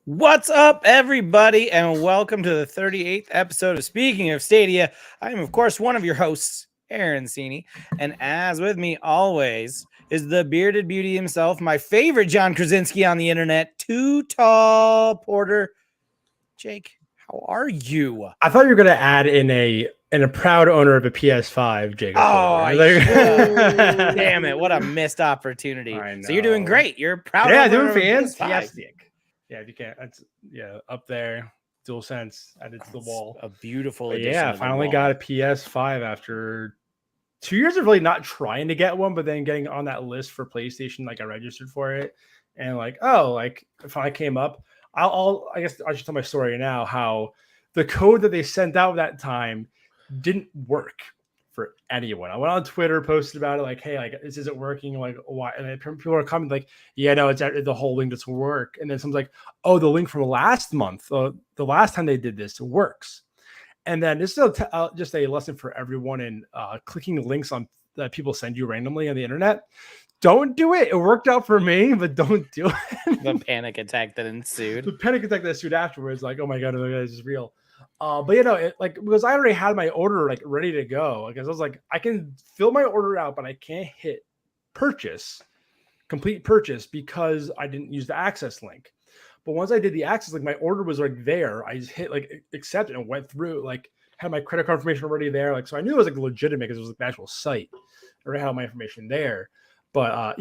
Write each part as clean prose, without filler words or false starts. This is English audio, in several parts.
What's up, everybody, and welcome to the 38th episode of Speaking of Stadia. I am, of course, one of your hosts, Aaron Cini, and as with me always is the bearded beauty himself, my favorite John Krasinski on the internet, Too Tall Porter. Jake, how are you? I thought you were going to add in a proud owner of a PS5, Jacob. Oh, damn it! What a missed opportunity. So you're doing great. You're proud. Yeah, owner doing of a PS5. fantastic. Yeah, if you can't, that's up there, DualSense added to the wall. A beautiful addition. addition. Yeah, finally got a PS5 after 2 years of really not trying to get one, but then getting on that list for PlayStation. Like I registered for it, and it finally came up. I guess I should tell my story now. How the code that they sent out that time didn't work for anyone. I went on Twitter, posted about it, like, hey, like this isn't working, like why? And people are commenting like, yeah, no, it's the whole link doesn't work. And then someone's like, oh, the link from last month, the last time they did this, works. And then this is just a lesson for everyone in clicking links on that people send you randomly on the internet. Don't do it. It worked out for me, but don't do it. The panic attack that ensued. The panic attack that ensued afterwards, like, oh my god, this is real. But because I already had my order like ready to go, because I was like, I can fill my order out, but I can't hit complete purchase because I didn't use the access link. But once I did the access link, my order was like there. I just hit like accept and went through, like had my credit card information already there. Like, so I knew it was like legitimate because it was like the actual site. I already had my information there. But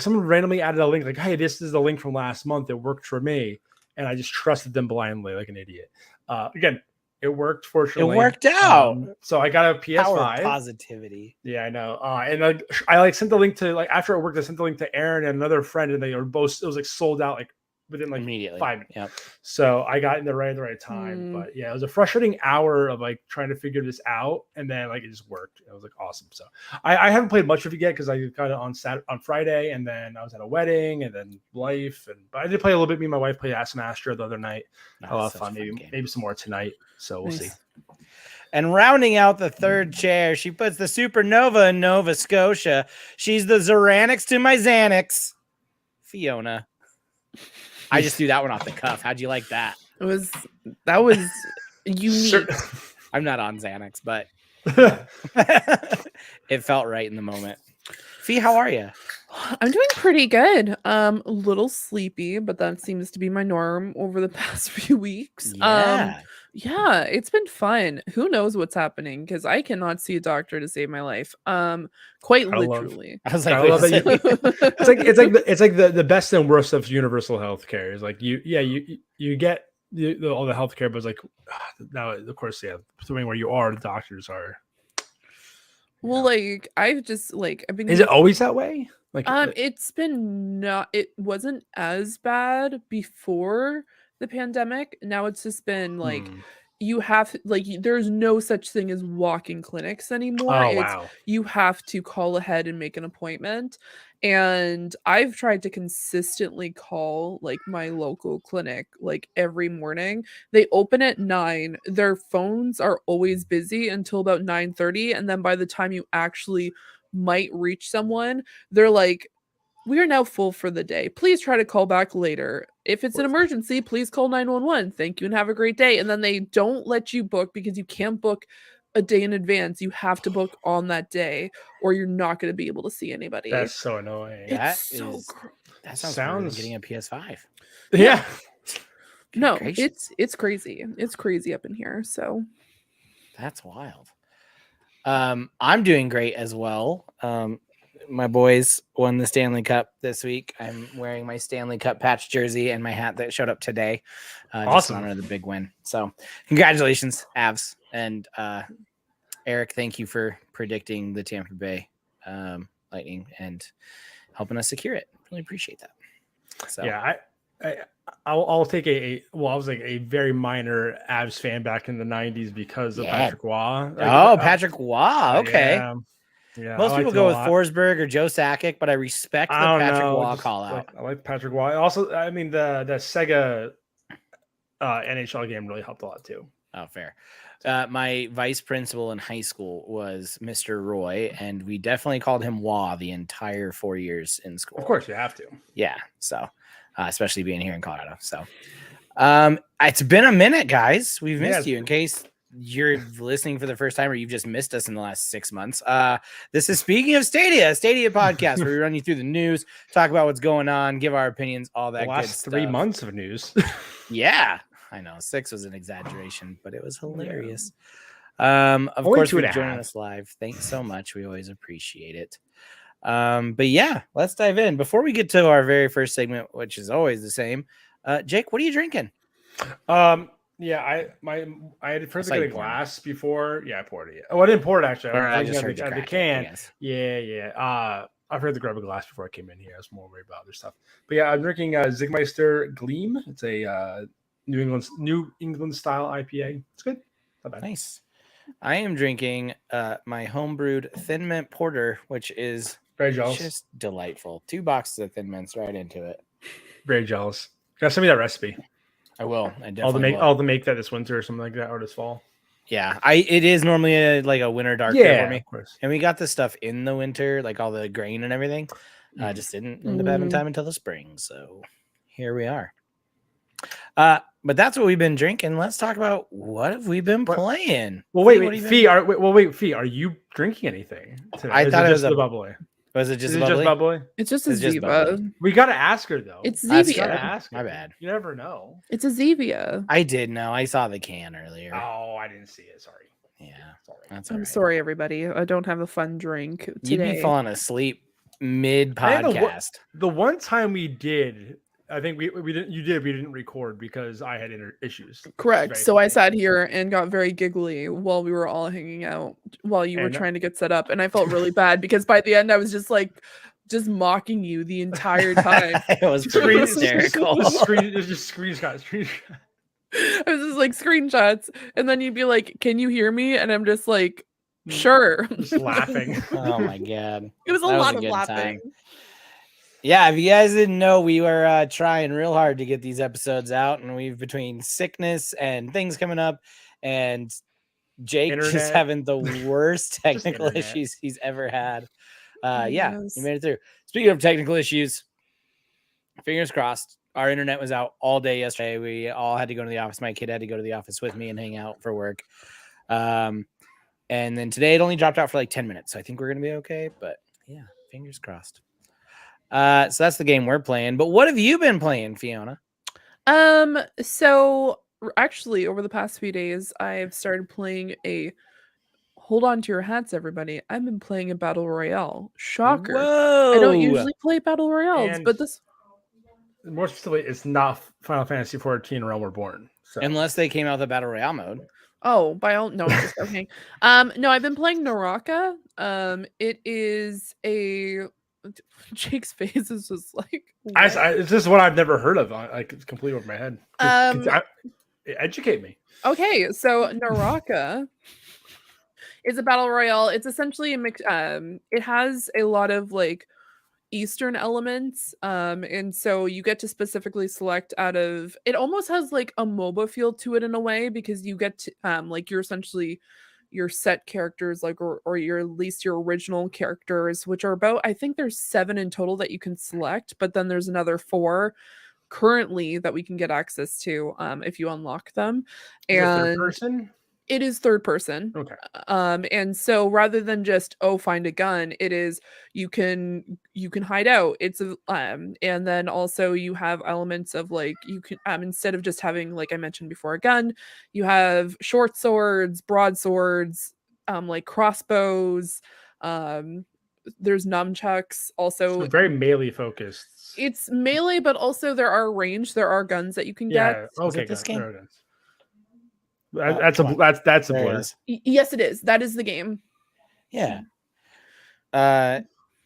someone randomly added a link like, hey, this is the link from last month. It worked for me. And I just trusted them blindly like an idiot. Again, it worked, fortunately. It worked out. So I got a PS5. Power positivity. Yeah, I know. And I sent the link to, after it worked, I sent the link to Aaron and another friend, and they were both, it was sold out within immediately 5 minutes. Yep. So I got in there right at the right time. But yeah, it was a frustrating hour of trying to figure this out, and then it just worked. It was awesome. So I haven't played much of it yet because I got it on Friday, and then I was at a wedding, and then life. But I did play a little bit. Me and my wife played some Astro the other night. A lot of fun. Maybe some more tonight. So we'll see. And rounding out the third chair, she puts the Supernova in Nova Scotia. She's the Xeranix to my Xanax, Fiona. I just threw that one off the cuff. How'd you like that? That was unique. I'm not on Xanax, but it felt right in the moment. Fee, how are you? I'm doing pretty good. A little sleepy, but that seems to be my norm over the past few weeks. Yeah, it's been fun. Who knows what's happening? Because I cannot see a doctor to save my life. Quite literally. I was like, I love that it's like the best and worst of universal healthcare. Is like you get all the healthcare, but it's like now of course something where you are, the doctors are. Well, I've been. Is it always that way? It's been not. It wasn't as bad before the pandemic. Now it's just been you have there's no such thing as walk-in clinics anymore. Wow. You have to call ahead and make an appointment. And I've tried to consistently call my local clinic every morning. They open at 9. Their phones are always busy until about 9:30, and then by the time you actually might reach someone, they're like, we are now full for the day. Please try to call back later. If it's an emergency, please call 911. Thank you and have a great day. And then they don't let you book because you can't book a day in advance. You have to book on that day, or you're not going to be able to see anybody. That's so annoying. That It's so is that sounds better than getting a PS5. Yeah. No, gracious. it's crazy. It's crazy up in here. So That's wild. I'm doing great as well. My boys won the Stanley Cup this week. I'm wearing my Stanley Cup patch jersey and my hat that showed up today. Just in honor of the big win. So congratulations, Avs. And Eric, thank you for predicting the Tampa Bay Lightning and helping us secure it. Really appreciate that. So yeah, I'll take I was like a very minor Avs fan back in the 90s because of Patrick Waugh. Patrick Waugh. Okay. Yeah, most people go with Forsberg or Joe Sakic, but I respect the Patrick Waugh call out. I like Patrick Waugh. Also, I mean the Sega NHL game really helped a lot too. Oh, fair. My vice principal in high school was Mr. Roy, and we definitely called him Waugh the entire 4 years in school. Of course, you have to. Yeah. So, especially being here in Colorado. So, it's been a minute, guys. We've missed you. In case you're listening for the first time or you've just missed us in the last 6 months. This is Speaking of Stadia, a Stadia podcast where we run you through the news, talk about what's going on, give our opinions, all that good stuff. 3 months of news. Yeah, I know 6 was an exaggeration, but it was hilarious. Of course, for joining us live. Thanks so much. We always appreciate it. But yeah, let's dive in. Before we get to our very first segment, which is always the same, Jake, what are you drinking? Yeah, I had first get a glass before. Yeah, I poured it. Oh, I didn't pour it actually. I just heard the can. Yeah. I've heard to grab a glass before I came in here. I was more worried about other stuff. But yeah, I'm drinking Zigmeister Gleam. It's a New England style IPA. It's good. Not bad. Nice. I am drinking my homebrewed Thin Mint Porter, which is very jealous. Just delightful. 2 boxes of Thin Mints right into it. Very jealous. Gotta send me that recipe. I will. I definitely will. I'll make that this winter or something like that, or this fall. Yeah, it is normally a winter dark beer for me. Of course. And we got this stuff in the winter, like all the grain and everything. Just didn't end up having time until the spring. So here we are. But that's what we've been drinking. Let's talk about what have we been playing. Well, wait, Fee. Are you drinking anything today? I thought it was a bubbly. Was it just bubbly? It's just a Ziva. We gotta ask her though. It's Zevia. Gotta ask her. My bad. You never know. It's a Zevia. I did know. I saw the can earlier. Oh, I didn't see it. Sorry. Yeah, sorry. I'm sorry, everybody. I don't have a fun drink today. You'd be falling asleep mid podcast. The one time we did, I think we didn't. You did. We didn't record because I had issues. Correct. So I sat here and got very giggly while we were all hanging out while you were trying to get set up, and I felt really bad because by the end I was just mocking you the entire time. It was pretty hysterical. It's just screenshot. I was just like screenshots, and then you'd be like, "Can you hear me?" And I'm just like, "Sure." Just laughing. Oh my god, it was a lot of laughing. Time. Yeah, if you guys didn't know, we were trying real hard to get these episodes out, and we've between sickness and things coming up, and Jake just having the worst technical issues he's ever had. Yeah, he made it through. Speaking of technical issues, fingers crossed. Our internet was out all day yesterday. We all had to go to the office. My kid had to go to the office with me and hang out for work. And then today it only dropped out for like 10 minutes. So I think we're going to be okay. But yeah, fingers crossed. So that's the game we're playing. But what have you been playing, Fiona? So actually over the past few days, I've started playing hold on to your hats, everybody. I've been playing a battle royale. Shocker. Whoa. I don't usually play battle royales, but this more specifically, it's not Final Fantasy 14 Realm Reborn. So. Unless they came out with the battle royale mode. Oh, no, I'm just joking. No, I've been playing Naraka. It is Jake's face is just like it's just what I've never heard of. It's completely over my head. Educate me. Okay, so Naraka is a battle royale. It's essentially a mix. It has a lot of Eastern elements, and so you get to specifically select out of it. Almost has a MOBA feel to it in a way, because you get to you're essentially your set characters, or your at least your original characters, which are about, I think there's 7 in total that you can select, but then there's another 4 currently that we can get access to if you unlock them. And third person? It is third person. Okay. And so rather than just find a gun, it is you can hide out. It's and then also you have elements of like you can instead of just having, like I mentioned before, a gun, you have short swords, broadswords, like crossbows. There's nunchucks. So Also, very melee focused. it's melee, but also there are range. There are guns that you can get. Yeah. Is Okay. it this Good. game? There it is. Oh, That's a come on. that's a There it blur. is. Yes, it is. That is the game. Yeah.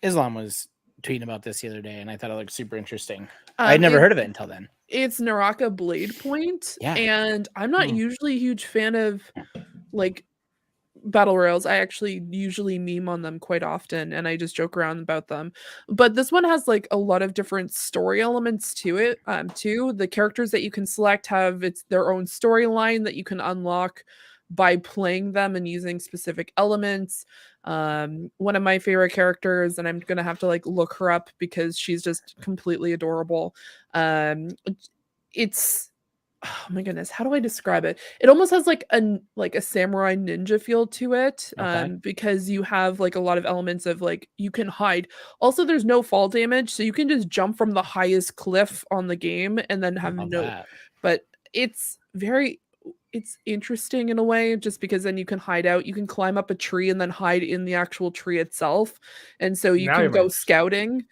Islam was tweeting about this the other day, and I thought it looked super interesting. I'd never heard of it until then. It's Naraka Blade Point. Yeah. And I'm not Hmm. usually a huge fan of like battle royals. I actually usually meme on them quite often and I just joke around about them. But this one has like a lot of different story elements to it. Too. The characters that you can select have their own storyline that you can unlock by playing them and using specific elements. One of my favorite characters, and I'm gonna have to like look her up because she's just completely adorable. It's Oh my goodness, how do I describe it? It almost has like a samurai ninja feel to it, Okay. because you have like a lot of elements of like you can hide. Also, there's no fall damage, so you can just jump from the highest cliff on the game and then have Love no. that. But it's interesting in a way, just because then you can hide out. You can climb up a tree and then hide in the actual tree itself, and so you Now can you're go right. scouting.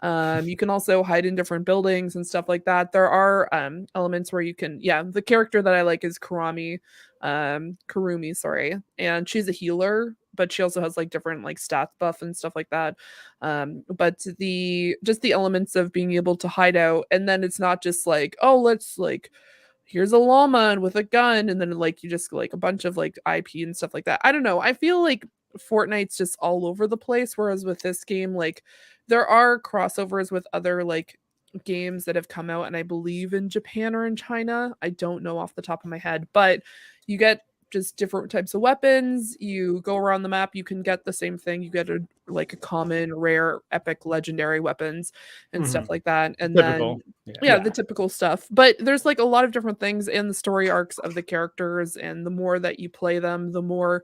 You can also hide in different buildings and stuff like that. There are elements where you can, the character that I like is Karumi, sorry, and she's a healer, but she also has like different like stats buff and stuff like that. But the elements of being able to hide out, and then it's not just like, oh, let's like here's a llama and with a gun, and then like you just like a bunch of like IP and stuff like that. I don't know. I feel like Fortnite's just all over the place, whereas with this game, like there are crossovers with other like games that have come out, and I believe in Japan or in China. I don't know off the top of my head, but you get just different types of weapons. You go around the map, you can get the same thing. You get a common, rare, epic, legendary weapons and stuff like that. And Typical. then Yeah. the typical stuff. But there's like a lot of different things in the story arcs of the characters, and the more that you play them, the more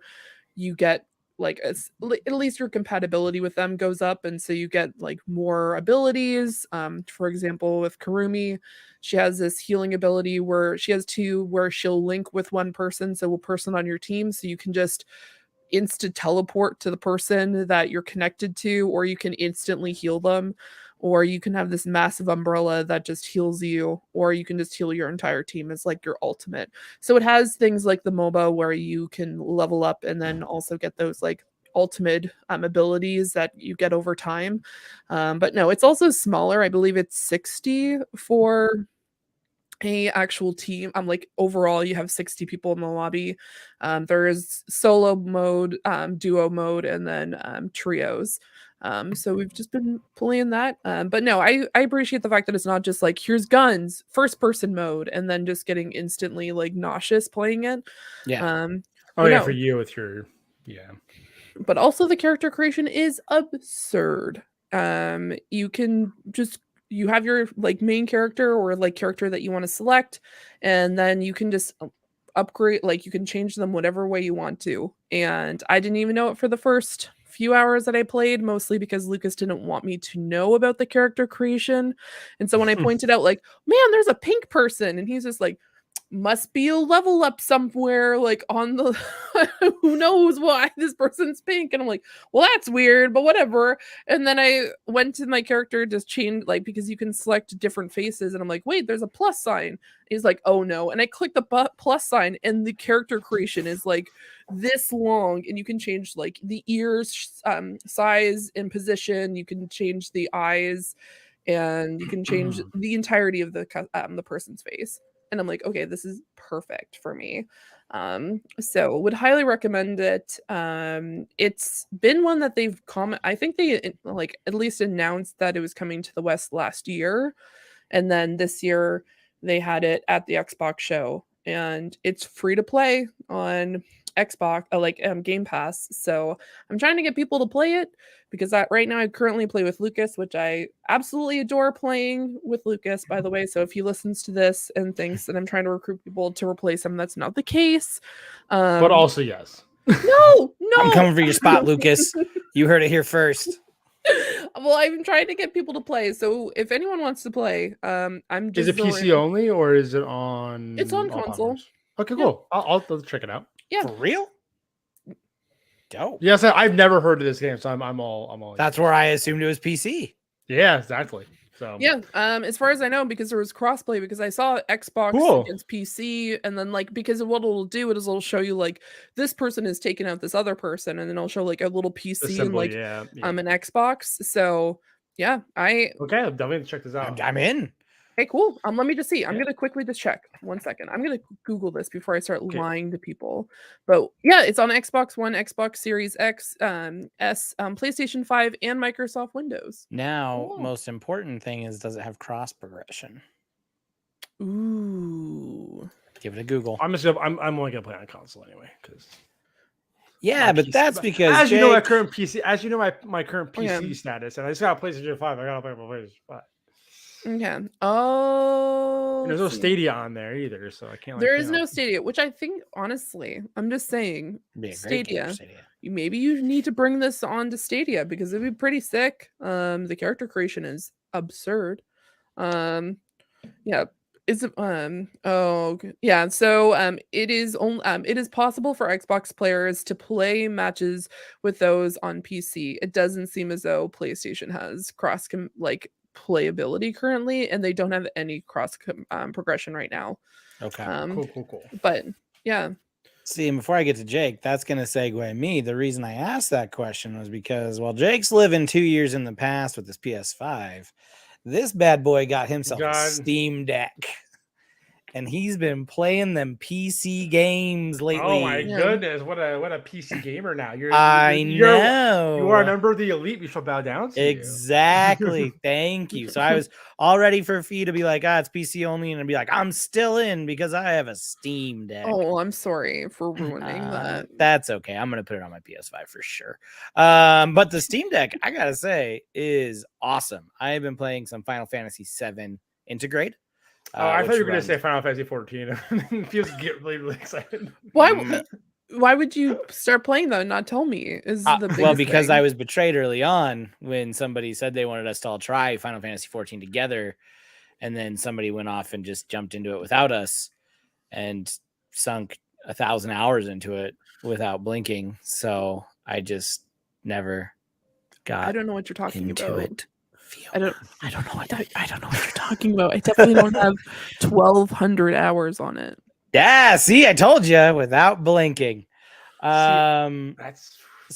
you get like at least your compatibility with them goes up, and so you get like more abilities. For example, with Karumi, she has this healing ability where she has two where she'll link with one person, so a person on your team, so you can just instant teleport to the person that you're connected to, or you can instantly heal them, or you can have this massive umbrella that just heals you, or you can just heal your entire team as like your ultimate. So it has things like the MOBA where you can level up and then also get those like ultimate abilities that you get over time. But no, it's also smaller. I believe it's 60 for a actual team. Like overall you have 60 people in the lobby. There is solo mode, duo mode, and then trios. So we've just been playing that. But no, I appreciate the fact that it's not just like here's guns, first person mode, and then just getting instantly like nauseous playing it. Yeah. Oh but yeah, no. for you with your But also the character creation is absurd. You can just you have your like main character or like character that you want to select, and then you can just upgrade, like you can change them whatever way you want to. And I didn't even know it for the first few hours that I played, mostly because Lucas didn't want me to know about the character creation. And so when I pointed out like, man, there's a pink person, and he's just like, must be a level up somewhere like on the who knows why this person's pink. And I'm like, well, that's weird, but whatever. And then I went to my character, just changed, like, because you can select different faces, and I'm like, wait, there's a plus sign. He's like, oh no. And I click the plus sign, and the character creation is like this long, and you can change like the ears size and position, you can change the eyes, and you can change the entirety of the person's face. And I'm like, okay, this is perfect for me. So would highly recommend it. It's been one that they've I think they like at least announced that it was coming to the West last year. And then this year they had it at the Xbox show, and it's free to play on Xbox, Game Pass. So I'm trying to get people to play it because right now I currently play with Lucas, which I absolutely adore playing with Lucas, by the way. So if he listens to this and thinks that I'm trying to recruit people to replace him, that's not the case. But also, yes. No. I'm coming for your spot, Lucas. You heard it here first. Well, I'm trying to get people to play. So if anyone wants to play, I'm just. Is it PC only or is it on? It's on all console. platforms? Okay, cool. I'll check it out. Yeah. For real? Dope. Yes, I've never heard of this game, so I'm all. That's where I assumed it was PC. Yeah, exactly. So yeah, as far as I know, because there was crossplay, because I saw Xbox against PC, and then because of what it'll do is it'll show you this person has taken out this other person, and then it'll show a little PC and an Xbox. So yeah, okay, I'm definitely check this out. I'm in. Okay, cool. Let me just see. I'm gonna quickly just check. 1 second. I'm gonna Google this before I start lying to people. But yeah, it's on Xbox One, Xbox Series X, S, PlayStation 5, and Microsoft Windows. Now, most important thing is, does it have cross progression? Ooh. Give it a Google. I'm only gonna play on console anyway, because. Yeah, but that's because as you know my current PC, my current PC status, and I just got a PlayStation 5. I gotta play my PlayStation 5. Okay. Oh, and there's no Stadia on there either, so I can't. There is no Stadia, which I think, honestly, I'm just saying, Stadia. Maybe you need to bring this on to Stadia because it'd be pretty sick. The character creation is absurd. Yeah. Is it yeah, so it is possible for Xbox players to play matches with those on PC. It doesn't seem as though PlayStation has cross playability currently, and they don't have any cross progression right now. Okay. Cool. But yeah. See, and before I get to Jake, that's going to segue me. The reason I asked that question was because while Jake's living 2 years in the past with his PS5, this bad boy got himself a Steam Deck. And he's been playing them PC games lately. Oh my goodness! What a PC gamer now. I know. You are a member of the elite. We shall bow down to exactly. Thank you. So I was all ready for Fee to be like, it's PC only, and I'd be like, I'm still in because I have a Steam Deck. Oh, I'm sorry for ruining that. That's okay. I'm gonna put it on my PS5 for sure. But the Steam Deck, I gotta say, is awesome. I have been playing some Final Fantasy VII Integrate. I thought you were going to say Final Fantasy 14. Feels get really excited. Why would you start playing though and not tell me? Is the well, because thing. I was betrayed early on when somebody said they wanted us to all try Final Fantasy 14 together, and then somebody went off and just jumped into it without us and sunk 1,000 hours into it without blinking. So I just never got. I don't know what you're talking into about. It. I don't know what you're talking about. I definitely don't have 1,200 hours on it. Yeah, see, I told you without blinking. So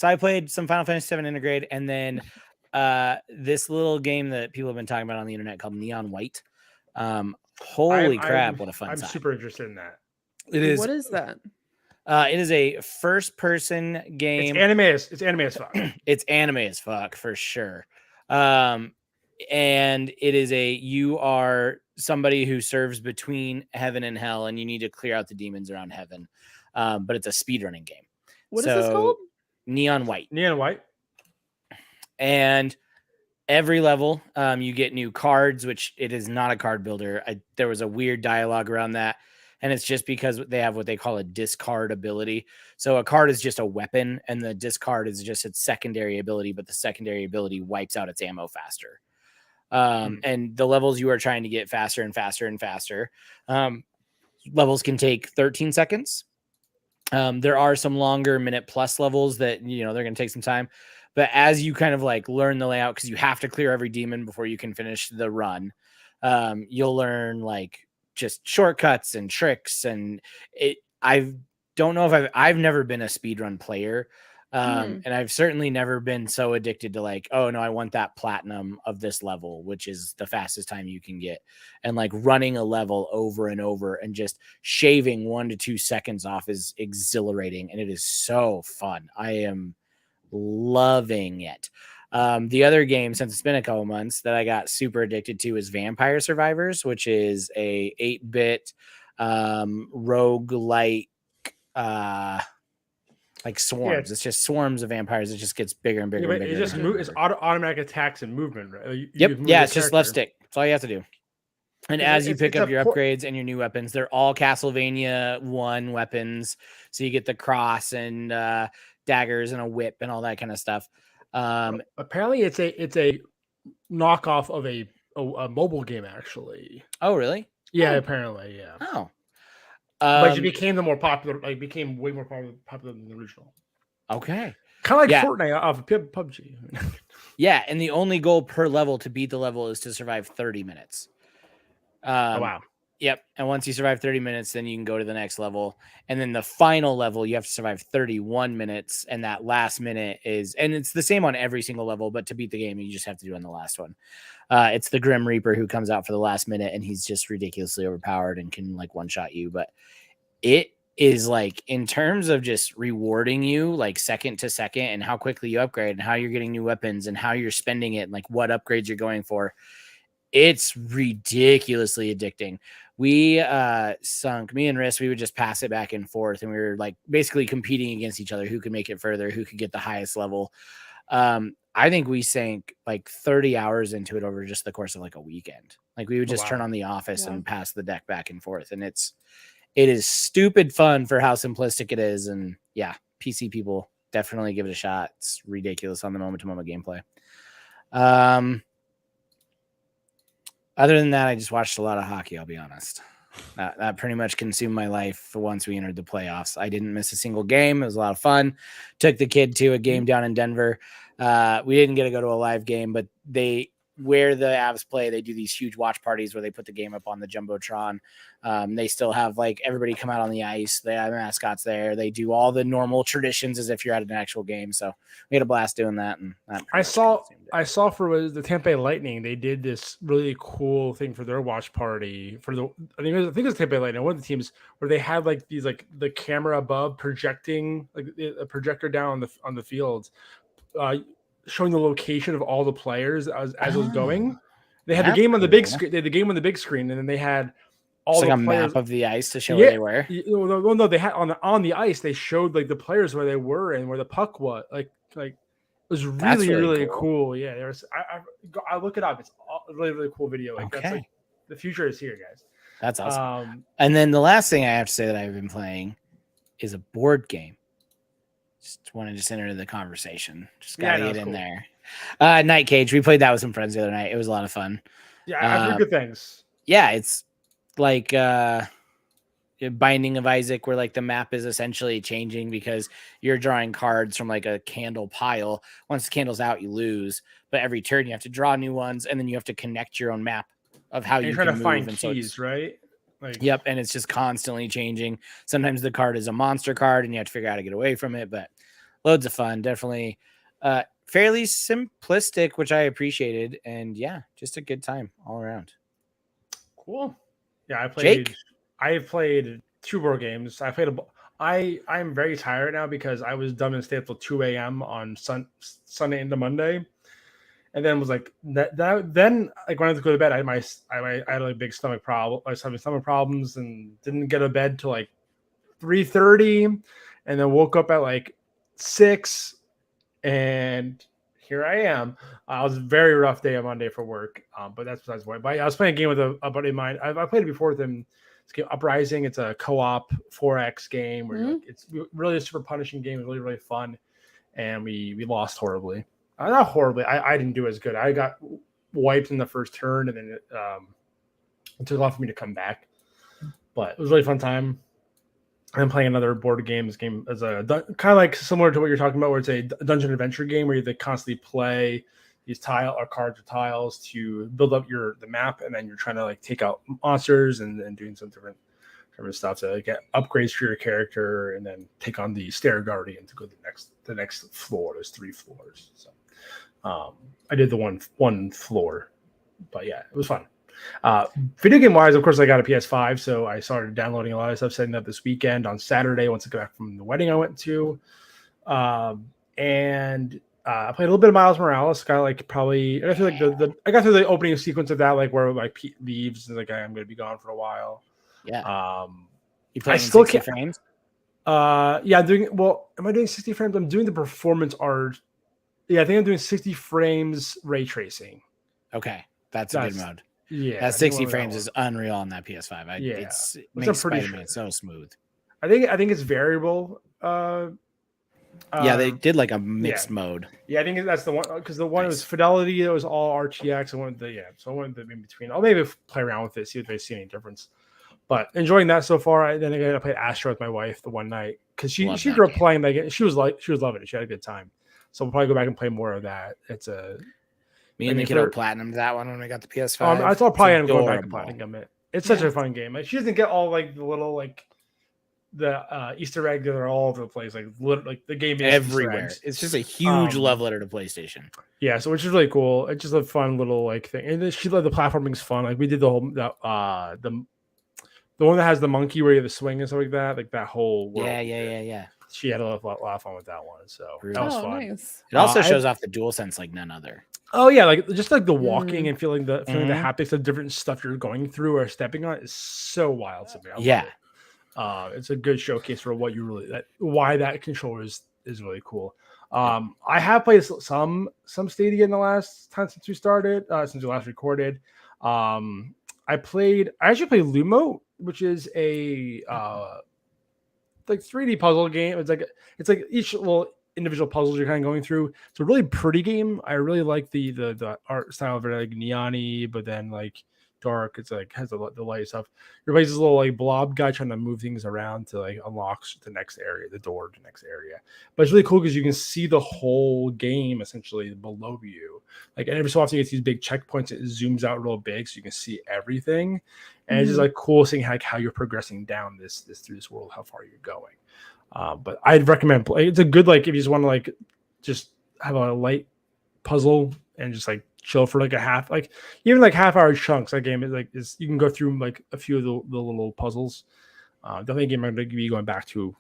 I played some Final Fantasy VII Integrate, and then this little game that people have been talking about on the internet called Neon White. Holy crap! What a fun! I'm super interested in that. It is. What is that? It is a first-person game. It's anime as fuck. It's anime as fuck for sure. And it is you are somebody who serves between heaven and hell, and you need to clear out the demons around heaven. But it's a speedrunning game. What is this called? Neon White. Neon White. And every level, you get new cards, which it is not a card builder. There was a weird dialogue around that. And it's just because they have what they call a discard ability. So a card is just a weapon, and the discard is just its secondary ability, but the secondary ability wipes out its ammo faster. And the levels you are trying to get faster and faster and faster. Levels can take 13 seconds. There are some longer minute plus levels that, they're going to take some time. But as you kind of learn the layout, because you have to clear every demon before you can finish the run, you'll learn just shortcuts and tricks. And I don't know if I've never been a speedrun player. And I've certainly never been so addicted to oh no, I want that platinum of this level, which is the fastest time you can get. And running a level over and over and just shaving 1 to 2 seconds off is exhilarating. And it is so fun. I am loving it. The other game, since it's been a couple months, that I got super addicted to is Vampire Survivors, which is a 8-bit roguelike like swarms. It's just swarms of vampires. It just gets bigger and bigger. Yeah, and but bigger it just and bigger. It's automatic attacks and movement, right? Yep. Yeah, it's just left stick. That's all you have to do. And as you pick up your upgrades and your new weapons, they're all Castlevania 1 weapons. So you get the cross and daggers and a whip and all that kind of stuff. Apparently, it's a knockoff of a mobile game, actually. Oh, really? Yeah, apparently, yeah. Oh. But it became became way more popular than the original. Okay. Kind of like Fortnite off of PUBG. Yeah, and the only goal per level to beat the level is to survive 30 minutes. Oh, wow. Yep. And once you survive 30 minutes, then you can go to the next level. And then the final level, you have to survive 31 minutes. And that last minute and it's the same on every single level, but to beat the game, you just have to do it on the last one. It's the Grim Reaper who comes out for the last minute, and he's just ridiculously overpowered and can like one-shot you. But it is like, in terms of just rewarding you like second to second and how quickly you upgrade and how you're getting new weapons and how you're spending it and like what upgrades you're going for, it's ridiculously addicting. We me and Riss, we would just pass it back and forth, and we were like basically competing against each other, who could make it further, who could get the highest level. I think we sank like 30 hours into it over just the course of like a weekend. Like we would just turn on The Office and pass the deck back and forth, and it is stupid fun for how simplistic it is. And yeah, PC people definitely give it a shot. It's ridiculous on the moment to moment gameplay. Other than that, I just watched a lot of hockey, I'll be honest. That pretty much consumed my life once we entered the playoffs. I didn't miss a single game. It was a lot of fun. Took the kid to a game down in Denver. We didn't get to go to a live game, but where the Avs play, they do these huge watch parties where they put the game up on the Jumbotron. They still have like everybody come out on the ice. They have mascots there. They do all the normal traditions as if you're at an actual game. So we had a blast doing that. And I saw for the Tampa Bay Lightning, they did this really cool thing for their watch party for I think it was Tampa Bay Lightning, one of the teams, where they had like these like the camera above projecting like a projector down on the field, showing the location of all the players as it was going. They had the game on the big screen. They had the game on the big screen, and then they had all the players, map of the ice to show where they were. Well, no, they had on the ice. They showed like the players where they were and where the puck was. Like it was really cool. Yeah, there was. I look it up. It's a really cool video. Like that's like the future is here, guys. That's awesome. And then the last thing I have to say that I've been playing is a board game. Just want to enter the conversation. Just gotta get in there. Night Cage. We played that with some friends the other night. It was a lot of fun. Yeah, I've heard good things. Yeah, it's like Binding of Isaac, where like the map is essentially changing because you're drawing cards from like a candle pile. Once the candle's out, you lose. But every turn you have to draw new ones, and then you have to connect your own map of how you can move. Find keys, right? Yep, and it's just constantly changing. Sometimes the card is a monster card, and you have to figure out how to get away from it. But loads of fun, definitely. Fairly simplistic, which I appreciated, and yeah, just a good time all around. Cool. Yeah, I played 2 board games. I'm very tired now because I was done and stayed up till 2 a.m. on Sunday into Monday. And then was like then like when I had to go to bed, I had a big stomach problem. I was having stomach problems and didn't get to bed till like 3:30, and then woke up at like 6, and here I am. It was a very rough day on Monday for work, but that's besides the point. But I was playing a game with a buddy of mine. I played it before with him. It's game Uprising. It's a co-op 4X game where it's really a super punishing game. It's really, really fun, and we lost horribly. Not horribly. I didn't do as good. I got wiped in the first turn, and then it took a lot for me to come back. But it was a really fun time. I'm playing another board game. This game is kind of like similar to what you're talking about, where it's a dungeon adventure game where you have to constantly play these cards or tiles to build up the map, and then you're trying to like take out monsters and doing some different stuff to get upgrades for your character, and then take on the Stair Guardian to go to the next floor. There's 3 floors, so I did the one floor, but yeah, it was fun. Video game wise, of course, I got a PS5, so I started downloading a lot of stuff, setting up this weekend on Saturday once I got back from the wedding I went to, and I played a little bit of Miles Morales. Got like probably I got through the opening sequence of that, like where like Pete leaves and like I'm going to be gone for a while. Yeah. You play 60 frames? Yeah, I'm doing well. Am I doing 60 frames? I'm doing the performance art. Yeah, I think I'm doing 60 frames ray tracing. Okay, that's a good mode. Yeah, That 60 frames is unreal on that PS5. Yeah, It which I'm makes pretty Spider-Man sure. so smooth. I think it's variable. Yeah, they did like a mixed yeah. mode. Yeah, I think that's the one because the one Nice. was Fidelity. It was all RTX. I wanted so I wanted the in between. I'll maybe play around with it, see if I see any difference. But enjoying that so far. Then I played Astro with my wife the one night because she Love grew that up game. playing that game. She was loving it. She had a good time. So we'll probably go back and play more of that. It's a Me and the kiddo platinumed that one when we got the PS5. I thought probably I'm going back and adorable. platinum it. It's such a fun game. Like she doesn't get all like the little like the Easter eggs that are all over the place. Like the game is everywhere. It's just a huge love letter to PlayStation. Yeah, so which is really cool. It's just a fun little like thing. And she the platforming's fun. Like we did the whole the one that has the monkey where you have the swing and stuff like that. Like that whole world. Yeah. She had a lot of fun with that one. So really? That was fun. Nice. It also shows off the DualSense like none other. Oh yeah, like just like the walking and feeling the haptics of different stuff you're going through or stepping on is so wild to me. It's a good showcase for what you really why that controller is really cool. I have played some Stadia in the last time since we started, since we last recorded. I actually played Lumo, which is a like 3D puzzle game. It's like each little individual puzzles you're kind of going through. It's a really pretty game. I really like the art style of it, like neon-y, but then like dark. It's like has the light stuff. You're basically this little like blob guy trying to move things around to like unlock the next area, the door to the next area. But it's really cool because you can see the whole game essentially below you. Like and every so often you get these big checkpoints. It zooms out real big so you can see everything. And it's just like cool seeing how you're progressing down this through this world, how far you're going. But I'd recommend play. It's a good like if you just want to like just have a light puzzle and just like chill for like a half, like even like half-hour chunks. That game is you can go through like a few of the little puzzles. Definitely a game I'm going to be going back to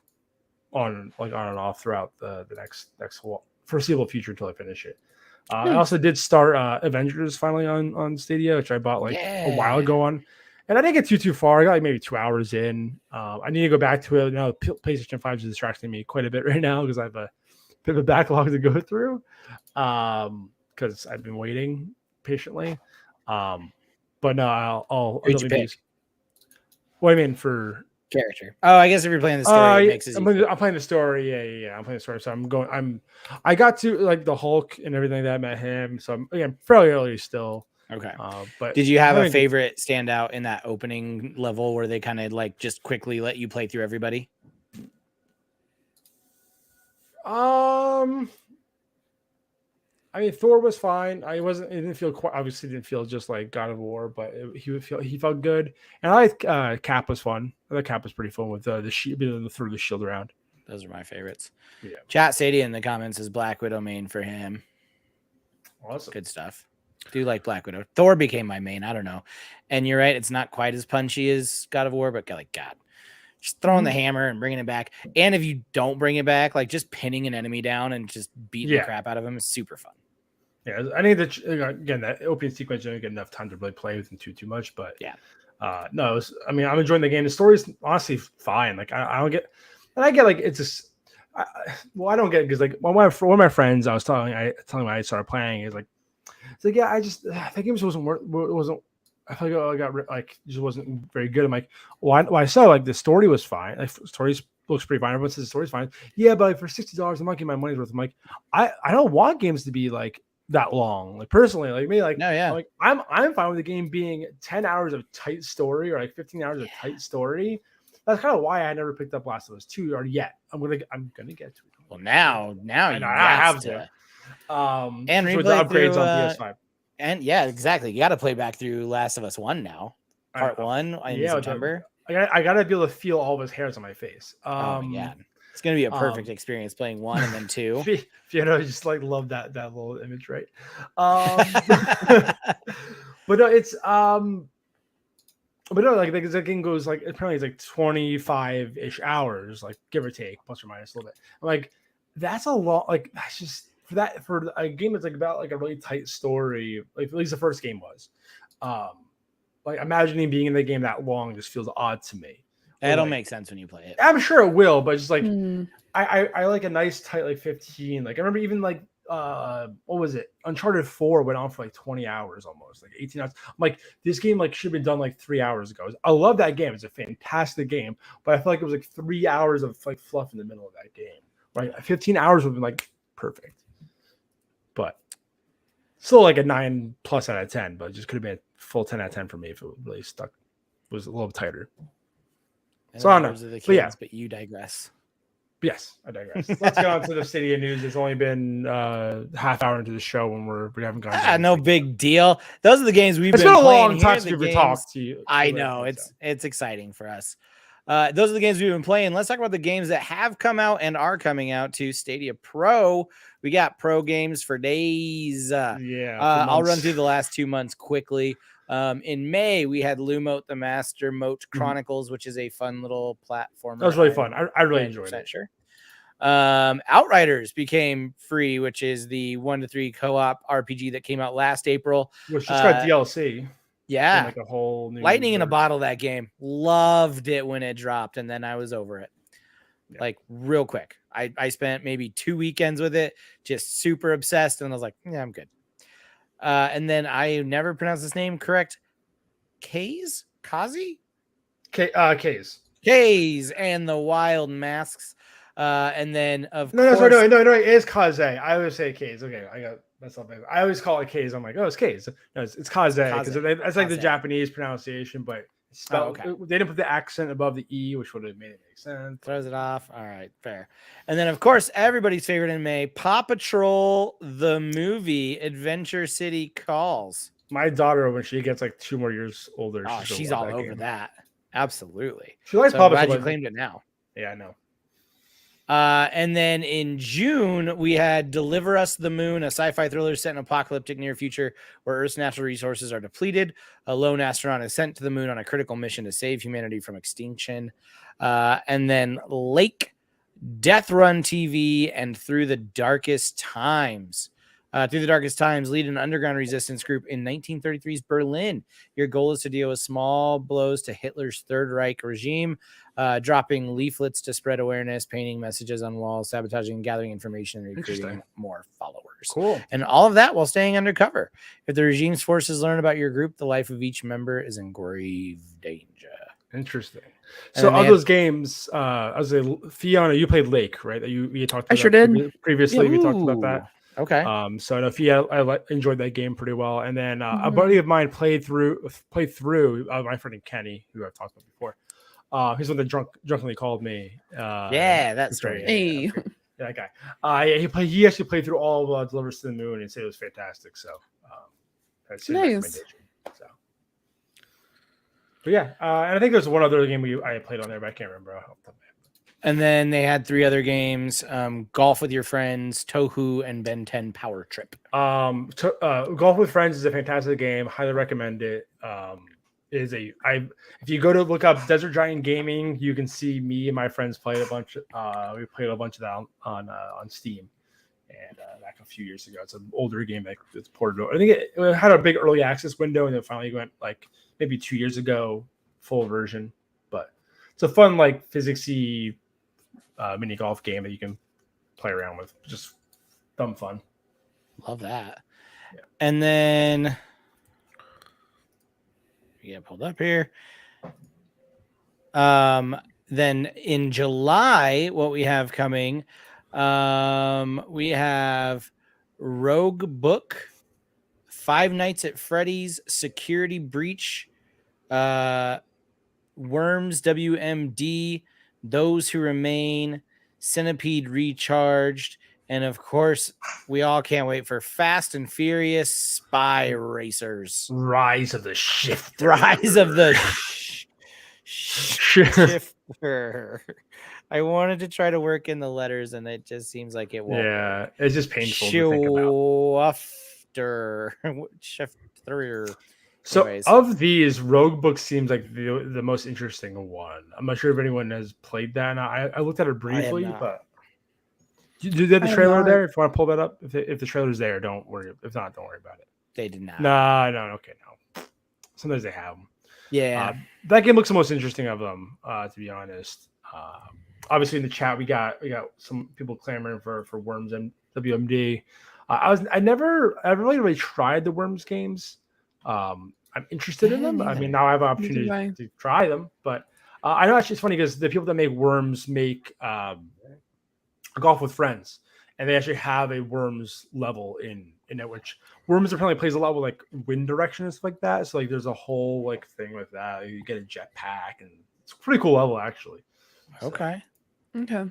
on and off throughout the next foreseeable future until I finish it. I also did start Avengers finally on Stadia, which I bought like a while ago on. And I didn't get too far. I got like maybe 2 hours in. I need to go back to it. Now PlayStation 5 is distracting me quite a bit right now because I have a bit of a backlog to go through. Because I've been waiting patiently. But no, I'll pick? What I mean for character. Oh, I guess if you're playing the story, it makes it I'm playing the story. Yeah. I'm playing the story. So I got to like the Hulk and everything that I met him. So I'm fairly early still. Okay. But did you have a favorite standout in that opening level where they kind of like just quickly let you play through everybody? I mean, Thor was fine. It didn't feel just like God of War, but he felt good. And I like Cap was fun. I thought Cap was pretty fun with the shield, being able to throw the shield around. Those are my favorites. Yeah. Chat Stadia in the comments is Black Widow main for him. Awesome. Good stuff. Do like Black Widow. Thor became my main. I don't know. And you're right. It's not quite as punchy as God of War, but like God, just throwing the hammer and bringing it back. And if you don't bring it back, like just pinning an enemy down and just beating the crap out of him is super fun. Yeah, I think that again that opening sequence didn't get enough time to really play with him too much, but no, I'm enjoying the game. The story's honestly fine. Like I don't get, and I get like it's just, I don't get it because like one of my friends I was telling when I started playing is like, it's like I that game just wasn't. I feel like I got like just wasn't very good. I'm like, why I saw like the story was fine. Like story looks pretty fine. Everyone says the story's fine. Yeah, but like, for $60, I'm not getting my money's worth. I'm like, I don't want games to be like that long. Like personally, like me, like I'm fine with the game being 10 hours of tight story or like 15 hours of tight story. That's kind of why I never picked up Last of Us 2 or yet. I'm gonna get to it. Well, now I have to. And with the upgrades on PS5. And yeah, exactly. You got to play back through Last of Us 1 now. Part 1 in September. I got to be able to feel all of his hairs on my face. Yeah. It's going to be a perfect experience playing 1 and then 2. I just like love that little image, right? But no, it's but no, like the game goes like apparently it's like 25-ish hours, like give or take, plus or minus a little bit. I'm like, that's a lot. Like that's just for a game that's like about like a really tight story, like at least the first game was. Like imagining being in the game that long just feels odd to me. It'll like, make sense when you play it. I'm sure it will, but just like Mhm. I like a nice tight like 15. Like I remember even like what was it? Uncharted 4 went on for like 20 hours almost, like 18 hours. I'm like, this game like should have been done like 3 hours ago. I love that game. It's a fantastic game, but I feel like it was like 3 hours of like fluff in the middle of that game. Right? 15 hours would have been like perfect. But still like a 9+ out of 10, but it just could have been a full 10 out of 10 for me if it really stuck, was a little tighter. And So I don't know. those are the kids, But yeah. but you digress. Yes, I digress. Let's get on to the Stadia news. It's only been half hour into the show when we haven't gone. No big deal. Those are the games we've It's been been a playing long here. time The since we games, talked to you. I know it's exciting for us. Those are the games we've been playing. Let's talk about the games that have come out and are coming out to Stadia Pro. We got pro games for days. I'll run through the last 2 months quickly. In May, we had Lumos the Master Moat Chronicles, which is a fun little platformer. That was really fun. I really enjoyed it. Sure. Outriders became free, which is the 1 to 3 co-op RPG that came out last April. Which just got DLC. Yeah, like a whole new lightning in a bottle. That game, loved it when it dropped, and then I was over it. Yeah. Like real quick. I spent maybe 2 weekends with it, just super obsessed, and I was like, yeah, I'm good. And then I never pronounced this name correct. Kaze and the Wild Masks. And then no, it's Kaze. I always say Kaze. Okay, I got that's not bad. I always call it Kaze. I'm like, oh, it's Kaze. No, it's Kaze because that's like the Japanese pronunciation, but spelled, they didn't put the accent above the E, which would have made it make sense. Throws it off. All right, fair. And then, of course, everybody's favorite in May, Paw Patrol, the movie, Adventure City Calls. My daughter, when she gets like 2 more years older, she's all over that. Absolutely. She likes Paw Patrol. Glad you claimed it now. Yeah, I know. And then in June, we had Deliver Us the Moon, a sci-fi thriller set in an apocalyptic near future where Earth's natural resources are depleted. A lone astronaut is sent to the moon on a critical mission to save humanity from extinction. And then Lake, Death Run TV, and Through the Darkest Times. Through the Darkest Times, lead an underground resistance group in 1933's Berlin. Your goal is to deal with small blows to Hitler's Third Reich regime, dropping leaflets to spread awareness, painting messages on walls, sabotaging and gathering information, and recruiting more followers. Cool. And all of that while staying undercover. If the regime's forces learn about your group, the life of each member is in grave danger. Interesting. So of those games, I was Fiona, you played Lake, right? That you talked about. I sure did. Previously, we talked about that. Okay. So I know Fia, I enjoyed that game pretty well. And then a buddy of mine played through my friend Kenny, who I've talked about before. He's one that drunkenly called me. Yeah, that's story. Hey. Yeah, that guy. He actually played through all of Delivers to the Moon and said it was fantastic. So that's his recommendation. So, but yeah, and I think there's one other game I played on there, but I can't remember. And then they had 3 other games: Golf with Your Friends, Tohu, and Ben 10 Power Trip. Golf with Friends is a fantastic game. Highly recommend it. If you go to look up Desert Giant Gaming, you can see me and my friends play a bunch. We played a bunch of that on Steam, and back a few years ago. It's an older game that's ported over. I think it had a big early access window, and then finally went like maybe 2 years ago, full version. But it's a fun like physicsy mini golf game that you can play around with. Just dumb fun. Love that. Yeah. And then pulled up here. Then in July, what we have coming, we have Rogue Book, Five Nights at Freddy's, Security Breach, Worms WMD, Those Who Remain, Centipede Recharged, and of course, we all can't wait for Fast and Furious Spy Racers. Rise of the Shifter. Rise of the Shifter. I wanted to try to work in the letters, and it just seems like it won't. Yeah, it's just painful to think about. Shifter. So Anyways. Of these, Rogue Book seems like the most interesting one. I'm not sure if anyone has played that. I looked at it briefly, but do they have the trailer there? If you want to pull that up, if the trailer's there, don't worry. If not, don't worry about it. They did not. No. Okay, no. Sometimes they have them. Yeah. That game looks the most interesting of them, to be honest. Obviously, in the chat, we got some people clamoring for Worms and WMD. I never really tried the Worms games. I'm interested in them. I mean, now I have an opportunity to try them. But I know actually it's funny because the people that make Worms make Golf with Friends, and they actually have a Worms level in it, which Worms apparently plays a lot with like wind direction and stuff like that. So like there's a whole like thing with that. You get a jetpack, and it's a pretty cool level actually. Okay. Okay.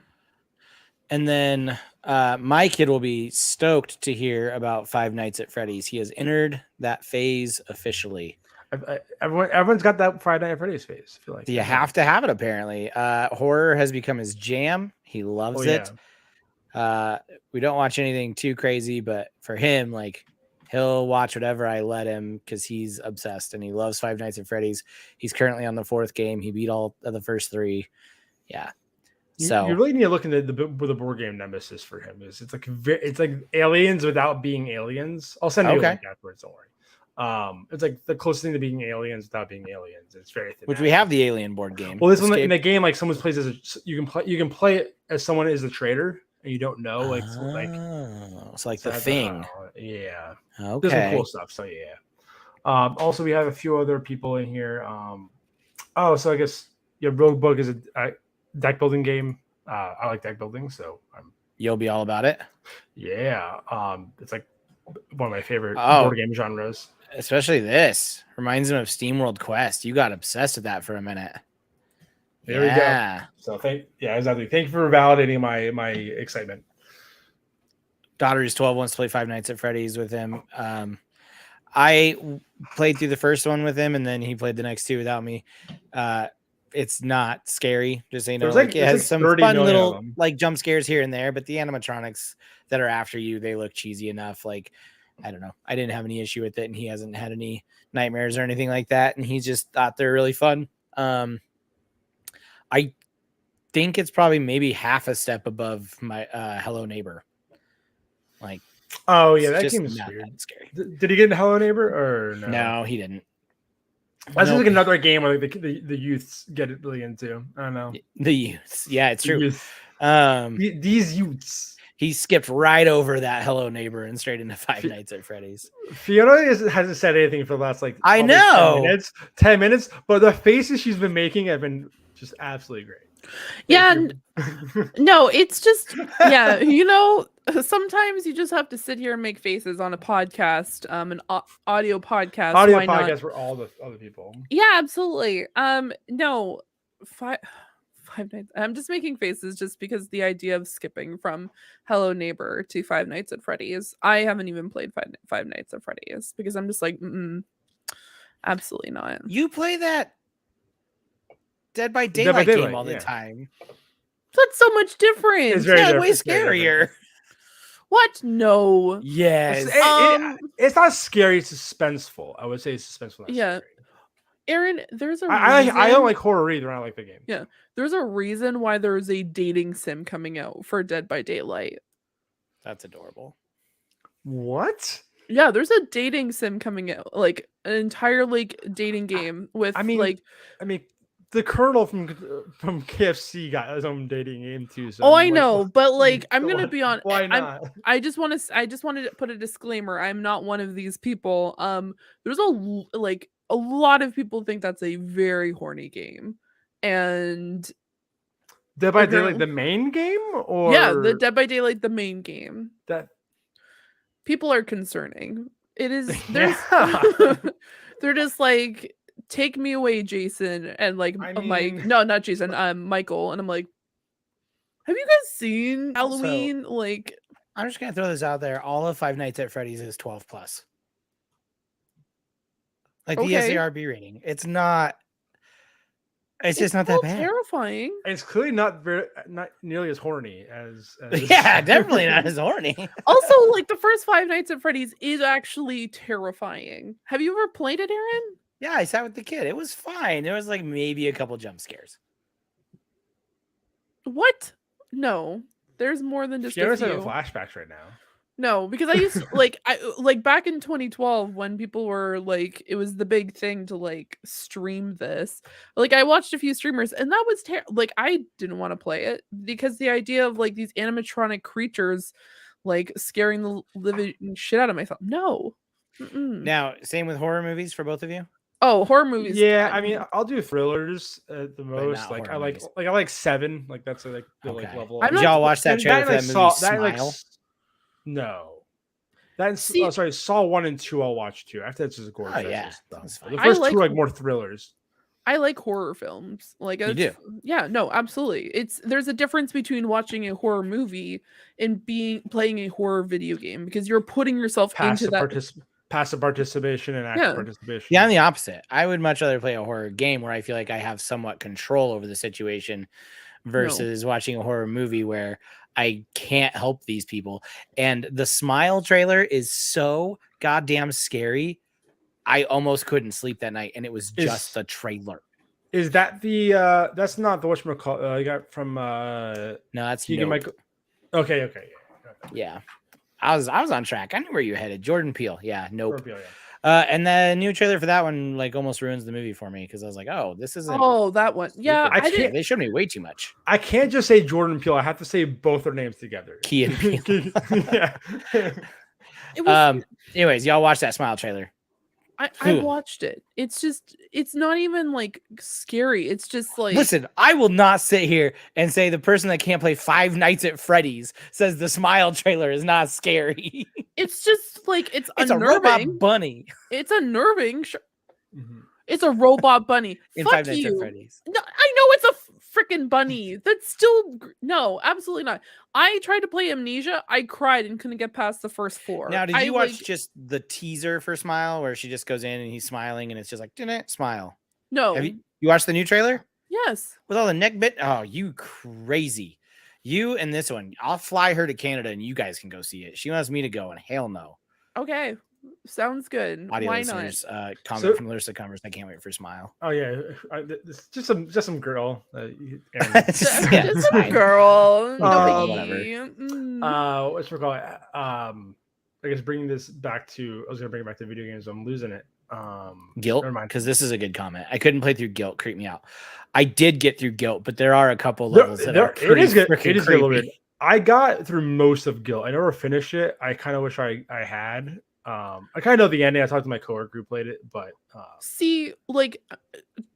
And then my kid will be stoked to hear about Five Nights at Freddy's. He has entered that phase officially. Everyone's got that Friday Night at Freddy's phase. I feel like You have to have it apparently. Horror has become his jam. He loves it. We don't watch anything too crazy, but for him, like he'll watch whatever I let him because he's obsessed and he loves Five Nights at Freddy's. He's currently on the 4th game. He beat all of the first 3. Yeah. So you really need to look into the board game nemesis for him. It's like aliens without being aliens. I'll send you a link afterwards. Don't worry. It's like the closest thing to being aliens without being aliens. It's very thematic. Which we have the alien board game. Well, this one in the game, like someone plays as you can play it as someone is the traitor and you don't know it's like the thing. Yeah. Okay. There's some cool stuff. So yeah. Also, we have a few other people in here. So I guess Roguebook is a deck building game. I like deck building, so you'll be all about it. Yeah. It's like one of my favorite board game genres. Especially this reminds him of SteamWorld Quest. You got obsessed with that for a minute. There we go. So exactly. Thank you for validating my excitement. Daughter is 12, wants to play Five Nights at Freddy's with him. I played through the first one with him, and then he played the next 2 without me. It's not scary, just so you know. It has some fun little like jump scares here and there, but the animatronics that are after you, they look cheesy enough. Like, I don't know. I didn't have any issue with it, and he hasn't had any nightmares or anything like that, and he just thought they're really fun. I think it's probably maybe half a step above my Hello Neighbor. Like, oh yeah, that game's weird. Scary. Did he get in Hello Neighbor or no? No, he didn't. That's like another game where the youths get it really into. I don't know. The youths. Yeah, it's true. These youths. He skipped right over that Hello Neighbor and straight into Five Nights at Freddy's. Fiona hasn't said anything for the last 10 minutes, but the faces she's been making have been just absolutely great. No, it's just sometimes you just have to sit here and make faces on a podcast, an audio podcast. Audio podcast for all the other people. Yeah, absolutely. No, Five Nights. I'm just making faces just because the idea of skipping from Hello Neighbor to Five Nights at Freddy's. I haven't even played Five Nights at Freddy's because I'm just like, absolutely not. You play that Dead by Daylight game all the time. That's so much different. It's very way scarier. What? No. Yes. It's not scary. It's suspenseful. I would say it's suspenseful. Yeah. Scary. Aaron, there's a reason. I don't like horror either. I like the game. Yeah. There's a reason why there's a dating sim coming out for Dead by Daylight. That's adorable. What? Yeah, there's a dating sim coming out, like an entire dating game with the Colonel from KFC got his own dating game too. So I know, but I'm gonna be on. Why not? I just wanted to put a disclaimer. I'm not one of these people. There's a lot of people think that's a very horny game, and Dead by Daylight the main game, or the Dead by Daylight the main game. That people are concerning. It is. They're just like, take me away, Jason, and Mike. No, not Jason. Michael, and I'm like, have you guys seen Halloween? I'm just gonna throw this out there. All of Five Nights at Freddy's is 12+. The SARB rating. It's not. It's just not that bad. Terrifying. It's clearly not nearly as horny as yeah, definitely not as horny. Also, the first Five Nights at Freddy's is actually terrifying. Have you ever played it, Aaron? Yeah, I sat with the kid. It was fine. There was maybe a couple jump scares. What? No, there's more than just. Fiona having flashbacks right now. No, because I used to, like back in 2012 when people were like, it was the big thing to like stream this. Like I watched a few streamers and that was like I didn't want to play it because the idea of like these animatronic creatures like scaring the living shit out of myself. No. Mm-mm. Now, same with horror movies for both of you. Oh, horror movies. Yeah, I mean, I'll do thrillers at the most. not Like I horror like movies. I like 7. Like that's like the like Okay. level. I'm Did not- y'all watch that And trailer for like, that movie? Saw, Smile. No. That's See- sorry, Saw 1 and 2 I'll watch too. After that's just a gore Oh, fest yeah, and stuff. that's The fine. I first like two are like hor- more thrillers. I like horror films. Like You do? Yeah, no, absolutely. There's a difference between watching a horror movie and playing a horror video game because you're putting yourself into that. Passive participation and active Yeah. participation. Yeah, I'm the opposite. I would much rather play a horror game where I feel like I have somewhat control over the situation versus watching a horror movie where I can't help these people. And the Smile trailer is so goddamn scary. I almost couldn't sleep that night, and it was just the trailer. Is that the that's not the whatchamacallit you got from No, that's Keegan Nope. Michael. Okay. Yeah. I was on track. I knew where you headed. Jordan Peele. Yeah, nope. Scorpio, yeah. And the new trailer for that one like almost ruins the movie for me because I was like, oh, this isn't. Oh, that one. Yeah, I can't. They showed me way too much. I can't just say Jordan Peele. I have to say both their names together. Key and Peele. Yeah. It was, Anyways, y'all watch that Smile trailer. I watched it. It's not even like scary. It's just like Listen, I will not sit here and say the person that can't play Five Nights at Freddy's says the Smile trailer is not scary. it's just like it's It's a robot unnerving. bunny It's unnerving. Mhm. It's a robot bunny. in Fuck Five Nights at you. Freddy's. No, I know it's a freaking bunny. That's still no, absolutely not. I tried to play Amnesia. I cried and couldn't get past the first 4. Now, did I, you watch like, just the teaser for Smile where she just goes in and he's smiling and it's just like, didn't smile? No. Have you watched the new trailer Yes. with all the neck bit? Oh, you crazy. You and this one. I'll fly her to Canada and you guys can go see it. She wants me to go and hell no. Okay. Sounds good. Audio Why not? listeners, comment So- from Larissa Converse. I can't wait for Smile. Oh yeah, just some girl. Aaron. Yeah, Just it's some fine. girl. No whatever. biggie. Mm. What's it called? I guess bringing this back to. I was gonna bring it back to video games. I'm losing it. Guilt, Never mind. because this is a good comment. I couldn't play through Guilt. Creep me out. I did get through Guilt, but there are a couple levels that are It is good. freaking It is good a little bit. creepy. I got through most of Guilt. I never finished it. I kind of wish I had. I kind of know the ending. I talked to my coworker who played it, but See, like,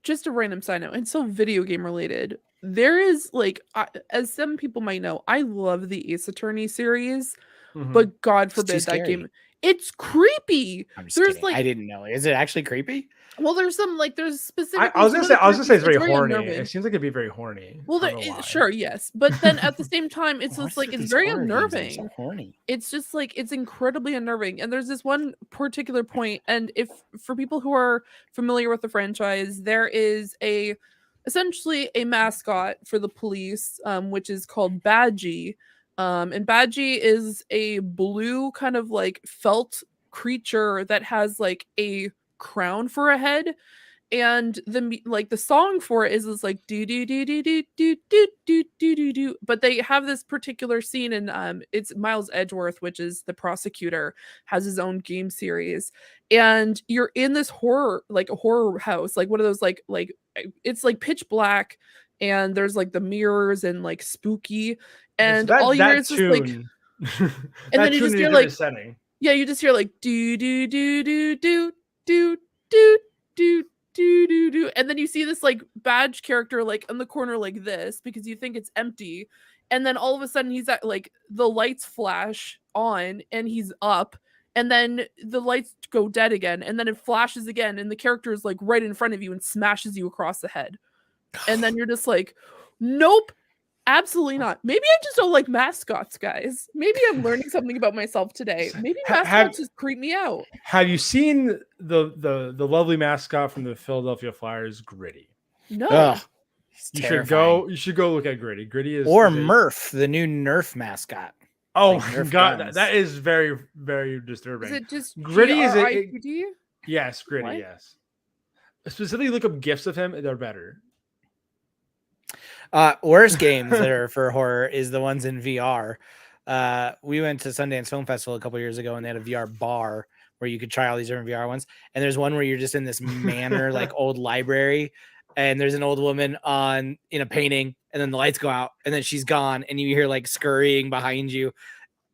just a random side note, and so video game related. There is like, as some people might know, I love the Ace Attorney series, but God too forbid that scary. game. It's creepy. I'm just There's kidding. like, I didn't know. Is it actually creepy? well, there's some like, there's specific. I was gonna say it's very horny. It seems like it'd be very horny. Well, I don't know why. sure, yes, but then at the same time, it's What's just like with it's these very horror games? I'm so unnerving. horny. It's just like it's incredibly unnerving. And there's this one particular point, and if for people who are familiar with the franchise, there is essentially a mascot for the police, which is called Badgie. And Badgie is a blue kind of like felt creature that has like a crown for a head. And the song for it is like do do do do do do do do do do do. But they have this particular scene, and it's Miles Edgeworth, which is the prosecutor, has his own game series, and you're in this horror house, like one of those like it's like pitch black, and there's like the mirrors and like spooky, and all you hear is just like, and then you just hear like setting. yeah, you just hear like do do do do do do do do do do do, and then you see this like badge character like in the corner like this because you think it's empty, and then all of a sudden he's at like the lights flash on and he's up, and then the lights go dead again, and then it flashes again, and the character is like right in front of you and smashes you across the head, and then you're just like, nope. Absolutely not. Maybe I just don't like mascots, guys. Maybe I'm learning something about myself today. Maybe mascots just creep me out. Have you seen the lovely mascot from the Philadelphia Flyers, Gritty? No. Ugh, it's You terrifying. should go look at Gritty. Gritty is Or Murph, the new Nerf mascot. Oh like my Nerf god, guns. that is very very disturbing. Is it just Gritty is GRITD? Yes, Gritty. What? Yes. Specifically, look up gifs of him. They're better. Worst games that are for horror is the ones in VR. we went to Sundance Film Festival a couple years ago, and they had a VR bar where you could try all these different VR ones. And there's one where you're just in this manor, like old library, and there's an old woman in a painting, and then the lights go out, and then she's gone, and you hear like scurrying behind you.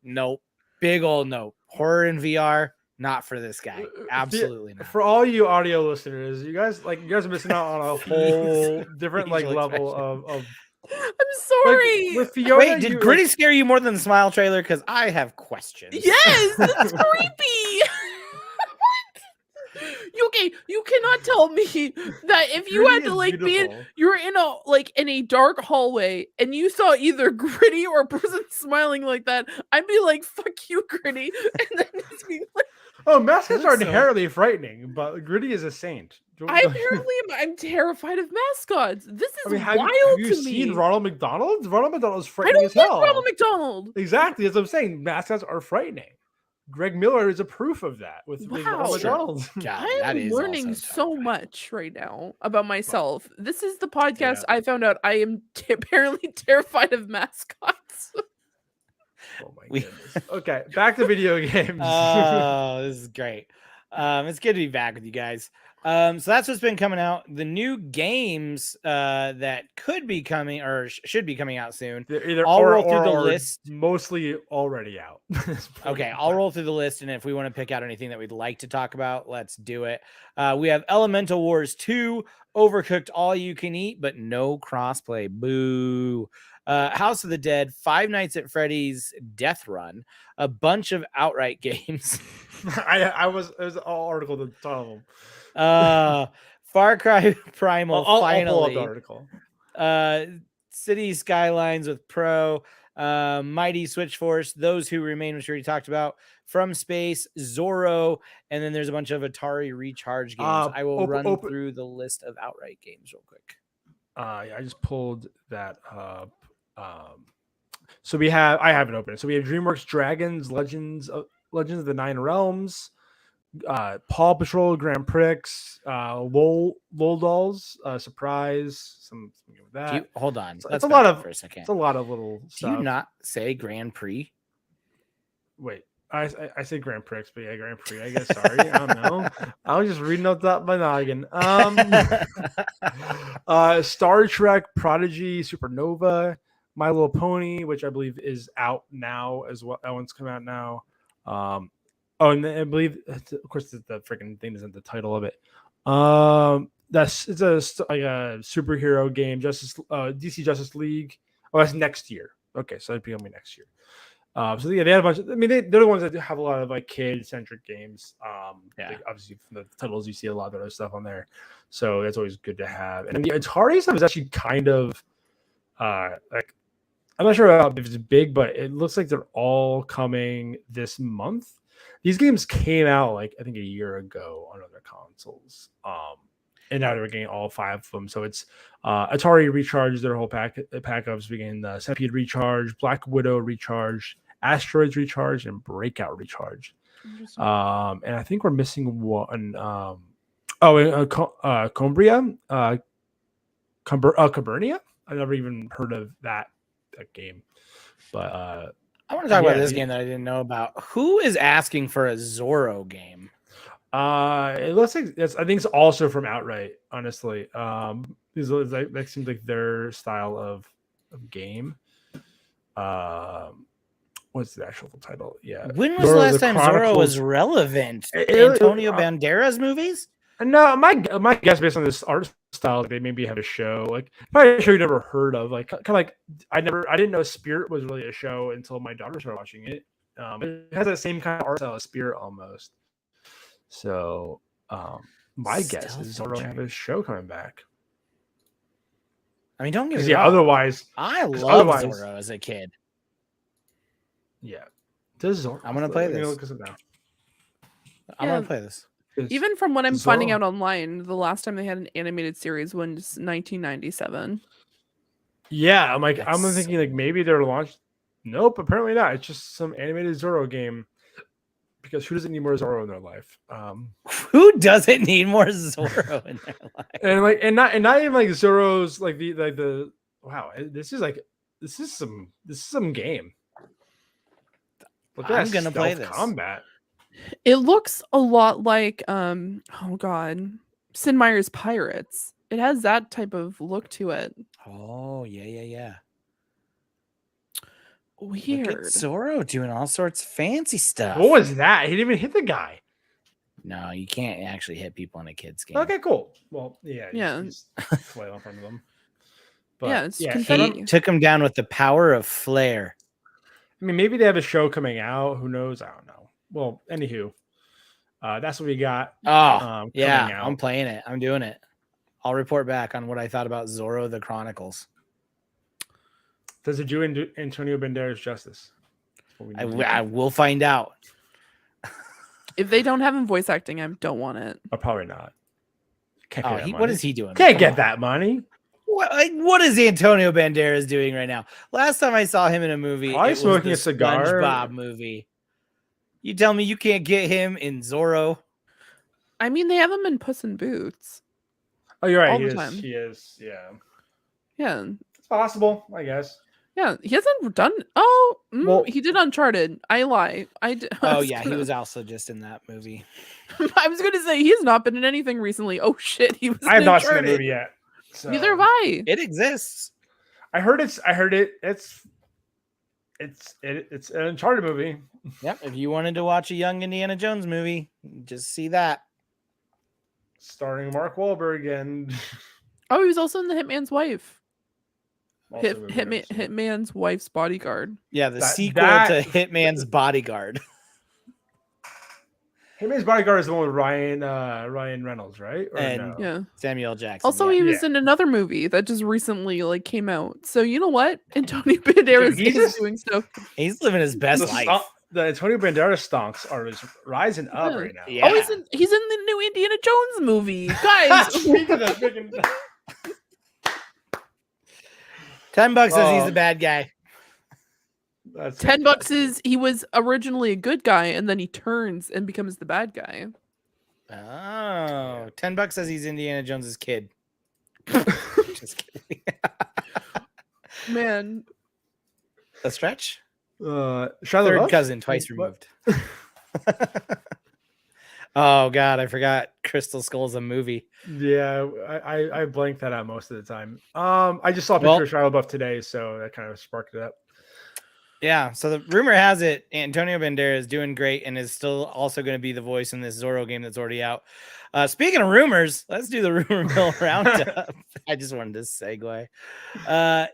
Nope. Big old no. Horror in VR, not for this guy. Absolutely not. For all you audio listeners, you guys are missing out on a whole different like level of I'm sorry. Like, with Fiona, wait, did Gritty scare you more than the Smile trailer? Because I have questions. Yes, that's creepy. Okay, you cannot tell me that if you had to like you're in a dark hallway and you saw either Gritty or a person smiling like that, I'd be like, "Fuck you, Gritty," and then it's being like, "Oh, mascots are inherently frightening, but Gritty is a saint." I'm terrified of mascots. This is wild have you to seen me. Ronald McDonald? Ronald McDonald is frightening as hell. I don't like Ronald McDonald. Exactly, as I'm saying, mascots are frightening. Greg Miller is a proof of that with Ronald McDonald. I'm learning so much right now about myself. This is the podcast I found out I am apparently terrified of mascots. Oh my goodness. Okay, back to video games. Oh, this is great. It's good to be back with you guys. So that's what's been coming out. The new games that could be coming or should be coming out soon. I'll roll through the list. Mostly already out. Okay, I'll roll through the list, and if we want to pick out anything that we'd like to talk about, let's do it. We have Elemental Wars 2, Overcooked All You Can Eat, but no crossplay. Boo. House of the Dead, Five Nights at Freddy's Death Run, a bunch of outright games. It was all article to tell them. Far Cry Primal, finally. I'll pull up the article. City Skylines with Pro, Mighty Switch Force, Those Who Remain, which we already talked about, From Space, Zorro, and then there's a bunch of Atari Recharge games. I will run through the list of outright games real quick. I just pulled that up. So I have it open. So we have DreamWorks Dragons, Legends of the Nine Realms, Paw Patrol, Grand Prix, Lol Dolls, Surprise, something with that. Hold on. It's a lot of for a second. It's a lot of little stuff. Do you not say Grand Prix? Wait, I say Grand Prix, but yeah, Grand Prix. I guess. Sorry, I don't know. I was just reading up that my noggin. Star Trek, Prodigy, Supernova, My Little Pony, which I believe is out now as well. That one's come out now. And I believe, of course, the freaking thing isn't the title of it. It's a superhero game, DC Justice League. Oh, that's next year. Okay, so that'd be only next year. So yeah, they had a bunch. They're the ones that have a lot of like kid-centric games. Obviously from the titles you see a lot of other stuff on there, so that's always good to have. And the Atari stuff is actually kind of like, I'm not sure if it's big, but it looks like they're all coming this month. These games came out like I think a year ago on other consoles, and now they're getting all 5 of them. So it's Atari Recharge, their whole pack of begin Centipede Recharge, Black Widow Recharge, Asteroids Recharge, and Breakout Recharge. And I think we're missing one. Cumbria, Cabernia. I've never even heard of that game, but I want to talk about this game that I didn't know about. Who is asking for a Zorro game? It looks like I think it's also from Outright. Honestly, that seems like their style of game. What's the actual title? Yeah. When was the last time Zorro was relevant? Antonio Banderas movies? No, my guess based on this art style, they maybe have a show like probably a show you never heard of. Like kind of like I didn't know Spirit was really a show until my daughter started watching it. It has that same kind of art style as Spirit almost. So my guess is Zorro have a show coming back. I mean, don't get me wrong. Otherwise, I love Zorro as a kid. Yeah, does Zorro? I'm gonna play this. I'm gonna play this. Even from what I'm finding out online, the last time they had an animated series was 1997. Yeah, I'm thinking like maybe they're launched. Nope, apparently not. It's just some animated Zorro game. Because who doesn't need more Zorro in their life? Who doesn't need more Zorro in their life? And not even like Zorro's like the wow. This is some game. Look at I'm that gonna play stealth this. combat. It looks a lot like oh god, Sid Meier's Pirates. It has that type of look to it. Oh yeah. Look at Weird. Zorro doing all sorts of fancy stuff. What was that? He didn't even hit the guy. No, you can't actually hit people in a kid's game. Okay, cool. Well, yeah, Yeah. he's flail in front of them. But Yeah, it's He confetti. took him down with the power of flair. I mean, maybe they have a show coming out. Who knows? I don't know. Well, anywho, that's what we got. Oh, yeah, coming out. I'm playing it. I'm doing it. I'll report back on what I thought about Zorro the Chronicles. Does it do Antonio Banderas justice? I will find out. If they don't have him voice acting, I don't want it. Oh, probably not. Can't pay that What money. is he doing? Can't Come get on. that money. What is Antonio Banderas doing right now? Last time I saw him in a movie, Probably it was smoking the a cigar. SpongeBob movie. You tell me you can't get him in Zorro? I mean, they have him in Puss in Boots. Oh, you're right. All He the is. time. He is. Yeah, Yeah. it's possible. I guess. Yeah, he hasn't done. Oh, Well- he did Uncharted. I lie. I did. Oh yeah, he was also just in that movie. I was going to say he's not been in anything recently. Oh shit, he was. I have in not seen the Uncharted. movie yet. So. Neither have I. It exists. I heard it. It's an Uncharted movie. Yep. If you wanted to watch a young Indiana Jones movie, just see that. Starring Mark Wahlberg and Oh, he was also in the Hitman's Wife. also a movie I've seen. Hitman's Wife's Bodyguard. Yeah, the That- sequel that- to Hitman's Bodyguard. Hitman's Bodyguard is the one with Ryan Reynolds, right? Or And- no? Yeah. Samuel Jackson. Also, yeah. he was in another movie that just recently came out. So you know what? Antonio Banderas he's is just- doing stuff. He's living his best the, life. the Antonio Banderas stonks are just rising up Yeah. right now. Yeah. Oh, he's in the new Indiana Jones movie, guys. Speaking of freaking- $10 says he's Oh. the bad guy. That's $10 is he was originally a good guy and then he turns and becomes the bad guy. Oh, $10 says he's Indiana Jones's kid. Just kidding. Man, Uh, A stretch? Shia Third LaBeouf? cousin, twice What? removed. Oh God, I forgot Crystal Skull's a movie. Yeah, I blanked that out most of the time. I just saw a picture Well- of Shia LaBeouf today, so that kind of sparked it up. Yeah, so the rumor has it Antonio Banderas is doing great and is still also going to be the voice in this Zorro game that's already out. Speaking of rumors, let's do the rumor mill roundup. I just wanted to segue.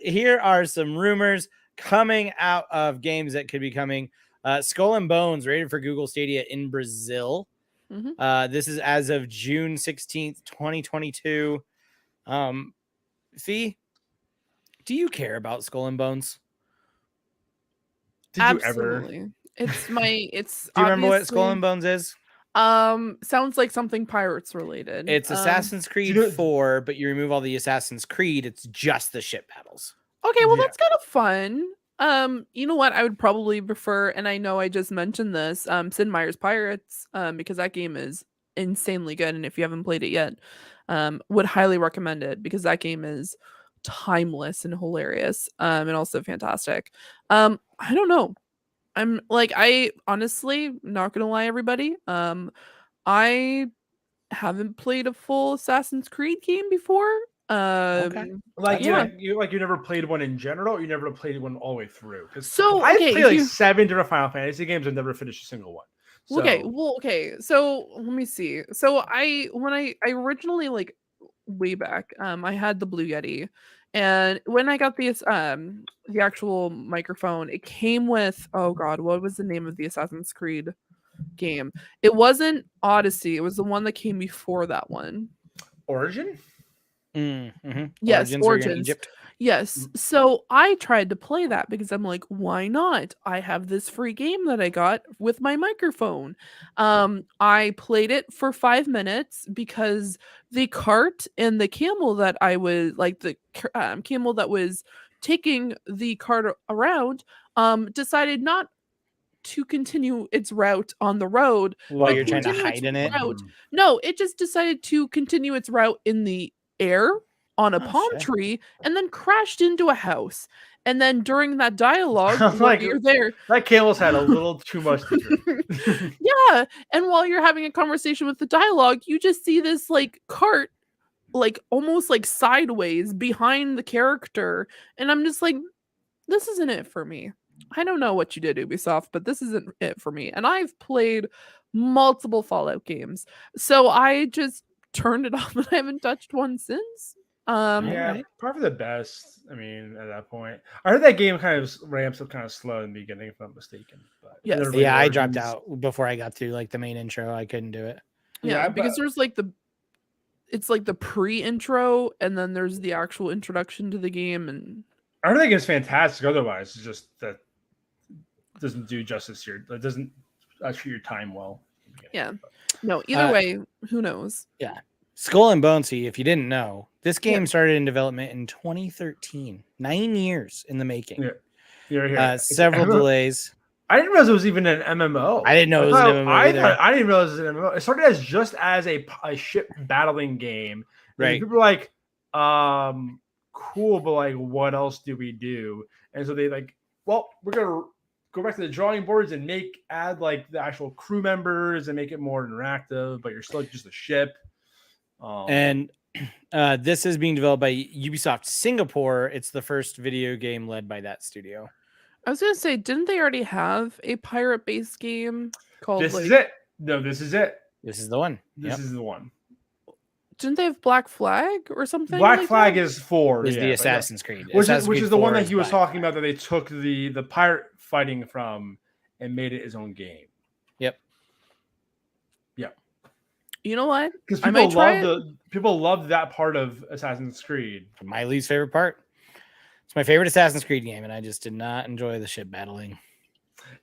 Here are some rumors coming out of games that could be coming. Skull and Bones rated for Google Stadia in Brazil. Mhm. This is as of June 16th, 2022. Fee, do you care about Skull and Bones? Did you ever? Absolutely. It's Do you remember what Skull obviously- and Bones is? Sounds like something pirates related. It's Assassin's Creed you know- 4, but you remove all the Assassin's Creed. It's just the ship battles. Okay, well Yeah. that's kind of fun. You know what? I would probably prefer, and I know I just mentioned this, Sid Meier's Pirates, because that game is insanely good, and if you haven't played it yet, would highly recommend it because that game is timeless and hilarious, and also fantastic. I don't know. I honestly, not gonna lie, everybody. I haven't played a full Assassin's Creed game before. Like Yeah. you never played one in general, or you never played one all the way through. 'Cause So, I've okay, played if like you- 7 different Final Fantasy games and never finished a single one. So, Okay. So let me see. So when I originally way back, I had the Blue Yeti, and when I got the actual microphone, it came with, oh god, what was the name of the Assassin's Creed game? It wasn't Odyssey. It was the one that came before that one. Origin? Mm-hmm. Yes, where you're in Origins. Egypt. Yes. So I tried to play that because I'm like, why not? I have this free game that I got with my microphone. I played it for 5 minutes because the cart and the camel that I was camel that was taking the cart around decided not to continue its route on the road. Oh, you're trying to continue hide its in it? route. No, it just decided to continue its route in the air on a Oh, palm shit. tree and then crashed into a house. And then during that dialogue, I'm while like, you're there, that Kalos had a little too much to drink. yeah, and while you're having a conversation with the dialogue, you just see this like cart like almost like sideways behind the character, and I'm just like, this isn't it for me. I don't know what you did, Ubisoft, but this isn't it for me. And I've played multiple Fallout games, so I just turned it off and I haven't touched one since. Yeah, Alright. probably the best. I mean, at that point, I heard that game kind of ramps up kind of slow in the beginning, if I'm not mistaken. But Yes. everybody Yeah, I dropped argues. out before I got through like the main intro. I couldn't do it. Yeah, Yeah, because but there's like it's like the pre-intro and then there's the actual introduction to the game, and I heard that game's fantastic. Otherwise, it's just that doesn't do justice here. It doesn't treat your time well. yeah. No, either way, who knows? Skull and Bonesy, if you didn't know, this Yeah. game started in development in 2013. 9 years in the making. Yeah. You're here. Several delays. I didn't realize it was even an MMO. I didn't know it was an MMO either. I didn't realize it was an MMO. It started as just as a ship battling game. And Right. people were like, cool, but like, what else do we do? And so they like, well, we're gonna go back to the drawing boards and add like the actual crew members and make it more interactive, but you're still just a ship. And this is being developed by Ubisoft Singapore. It's the first video game led by that studio. I was gonna say, didn't they already have a pirate-based game called This is it. No, this is it. This is the one. This is the one. Didn't they have Black Flag or something? Black like Flag that? is 4. Is yeah, the but Assassin's Creed. Which Assassin's is Creed the one 4 that is he was Black talking Flag. about, that they took the pirate fighting from and made it his own game. Yep. You know what? Because I might try people loved that part of Assassin's Creed. My least favorite part. It's my favorite Assassin's Creed game, and I just did not enjoy the ship battling.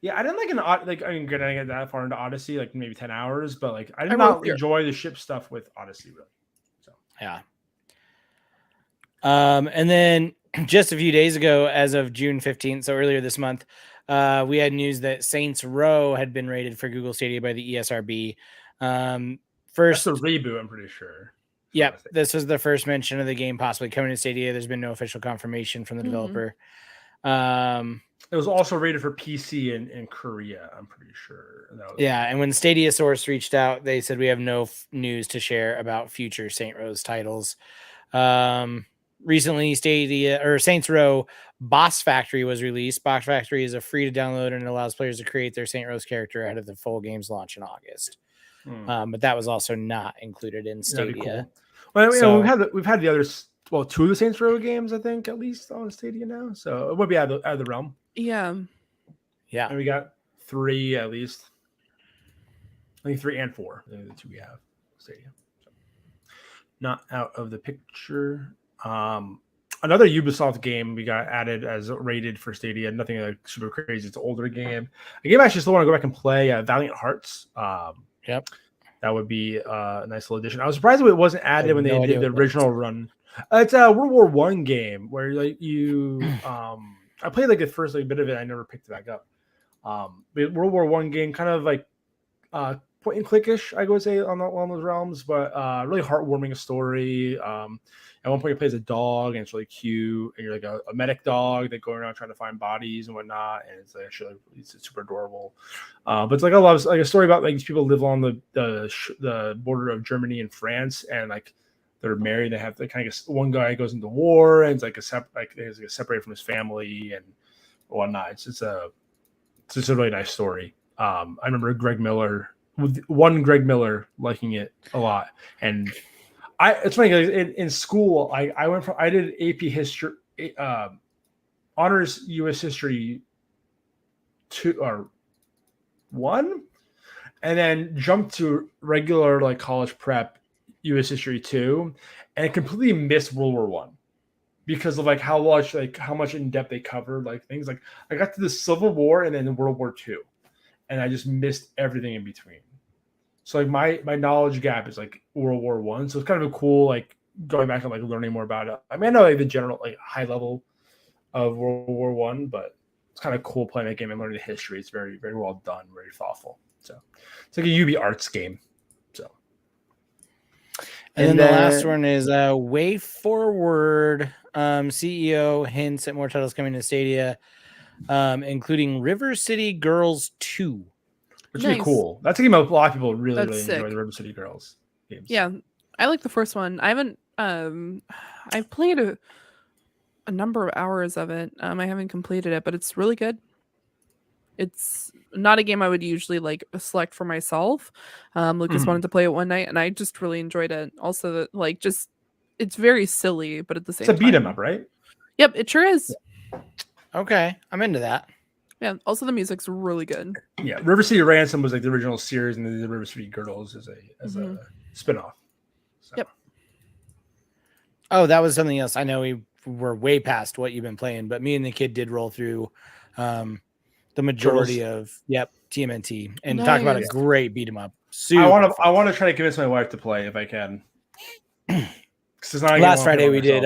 Yeah, I didn't like I mean, gonna get that far into Odyssey, like maybe 10 hours, but like I did I not wrote here. enjoy the ship stuff with Odyssey really. So Yeah. And then just a few days ago, as of June 15th, so earlier this month, we had news that Saints Row had been rated for Google Stadia by the ESRB. that's the reboot, I'm pretty sure. Yep, this was the first mention of the game possibly coming to Stadia. There's been no official confirmation from the developer. It was also rated for PC in Korea, I'm pretty sure. Yeah, and when Stadia Source reached out, they said we have no news to share about future Saint Rose titles. Recently, Saints Row Boss Factory was released. Boss Factory is a free to download and allows players to create their Saint Rose character ahead of the full game's launch in August. But that was also not included in Stadia. Cool. Well, so, we've had the others. Well, 2 of the Saints Row games, I think, at least on Stadia now. So it would be out of the realm. Yeah. And we got 3 at least. I think 3 and 4. The 2 we have Stadia. So, not out of the picture. Another Ubisoft game we got added as rated for Stadia. Nothing like super crazy. It's an older game. A game I actually still want to go back and play. Valiant Hearts. Yep. That would be a nice little addition. I was surprised it wasn't added when they did the original run. It's a World War I game where like you I played like the first like bit of it. I never picked it back up. But World War I game, kind of like point and clickish, I would say, on those realms, but really heartwarming story. At one point, you play as a dog, and it's really cute. And you're like a medic dog that going around trying to find bodies and whatnot. And it's actually it's super adorable. But it's like a story about like these people live along the border of Germany and France, and like they're married. They have the kind of one guy goes into war, and it's like he's separated from his family and whatnot. It's just a really nice story. I remember Greg Miller liking it a lot, and it's funny in school I did AP history, honors U.S. history 2 or 1, and then jumped to regular like college prep U.S. history 2, and completely missed World War I because of like how much in depth they covered like things. Like I got to the Civil War and then World War II, and I just missed everything in between. So like my knowledge gap is like World War I. So it's kind of a cool like going back and like learning more about it. I mean, I know like the general like high level of World War I, but it's kind of cool playing that game and learning the history. It's very, very well done, very thoughtful. So it's like a UB Arts game. So And then the last one is Way Forward. CEO hints at more titles coming to Stadia, including River City Girls 2. Which would be cool. That's a game a lot of people really That's enjoy, the River City Girls games. Yeah, I like the first one. I haven't I've played a number of hours of it. I haven't completed it, but it's really good. It's not a game I would usually like select for myself. Lucas wanted to play it one night, and I just really enjoyed it. Also, like, just it's very silly, but at the same time, it's a beat 'em up, right? Yep, it sure is. Okay, I'm into that. Yeah. Also, the music's really good. Yeah, River City Ransom was like the original series, and then the River City Girls as a spinoff. So. Yep. Oh, that was something else. I know we were way past what you've been playing, but me and the kid did roll through the majority of TMNT and talk about a great beat 'em up. I want to try to convince my wife to play if I can. Last Friday we did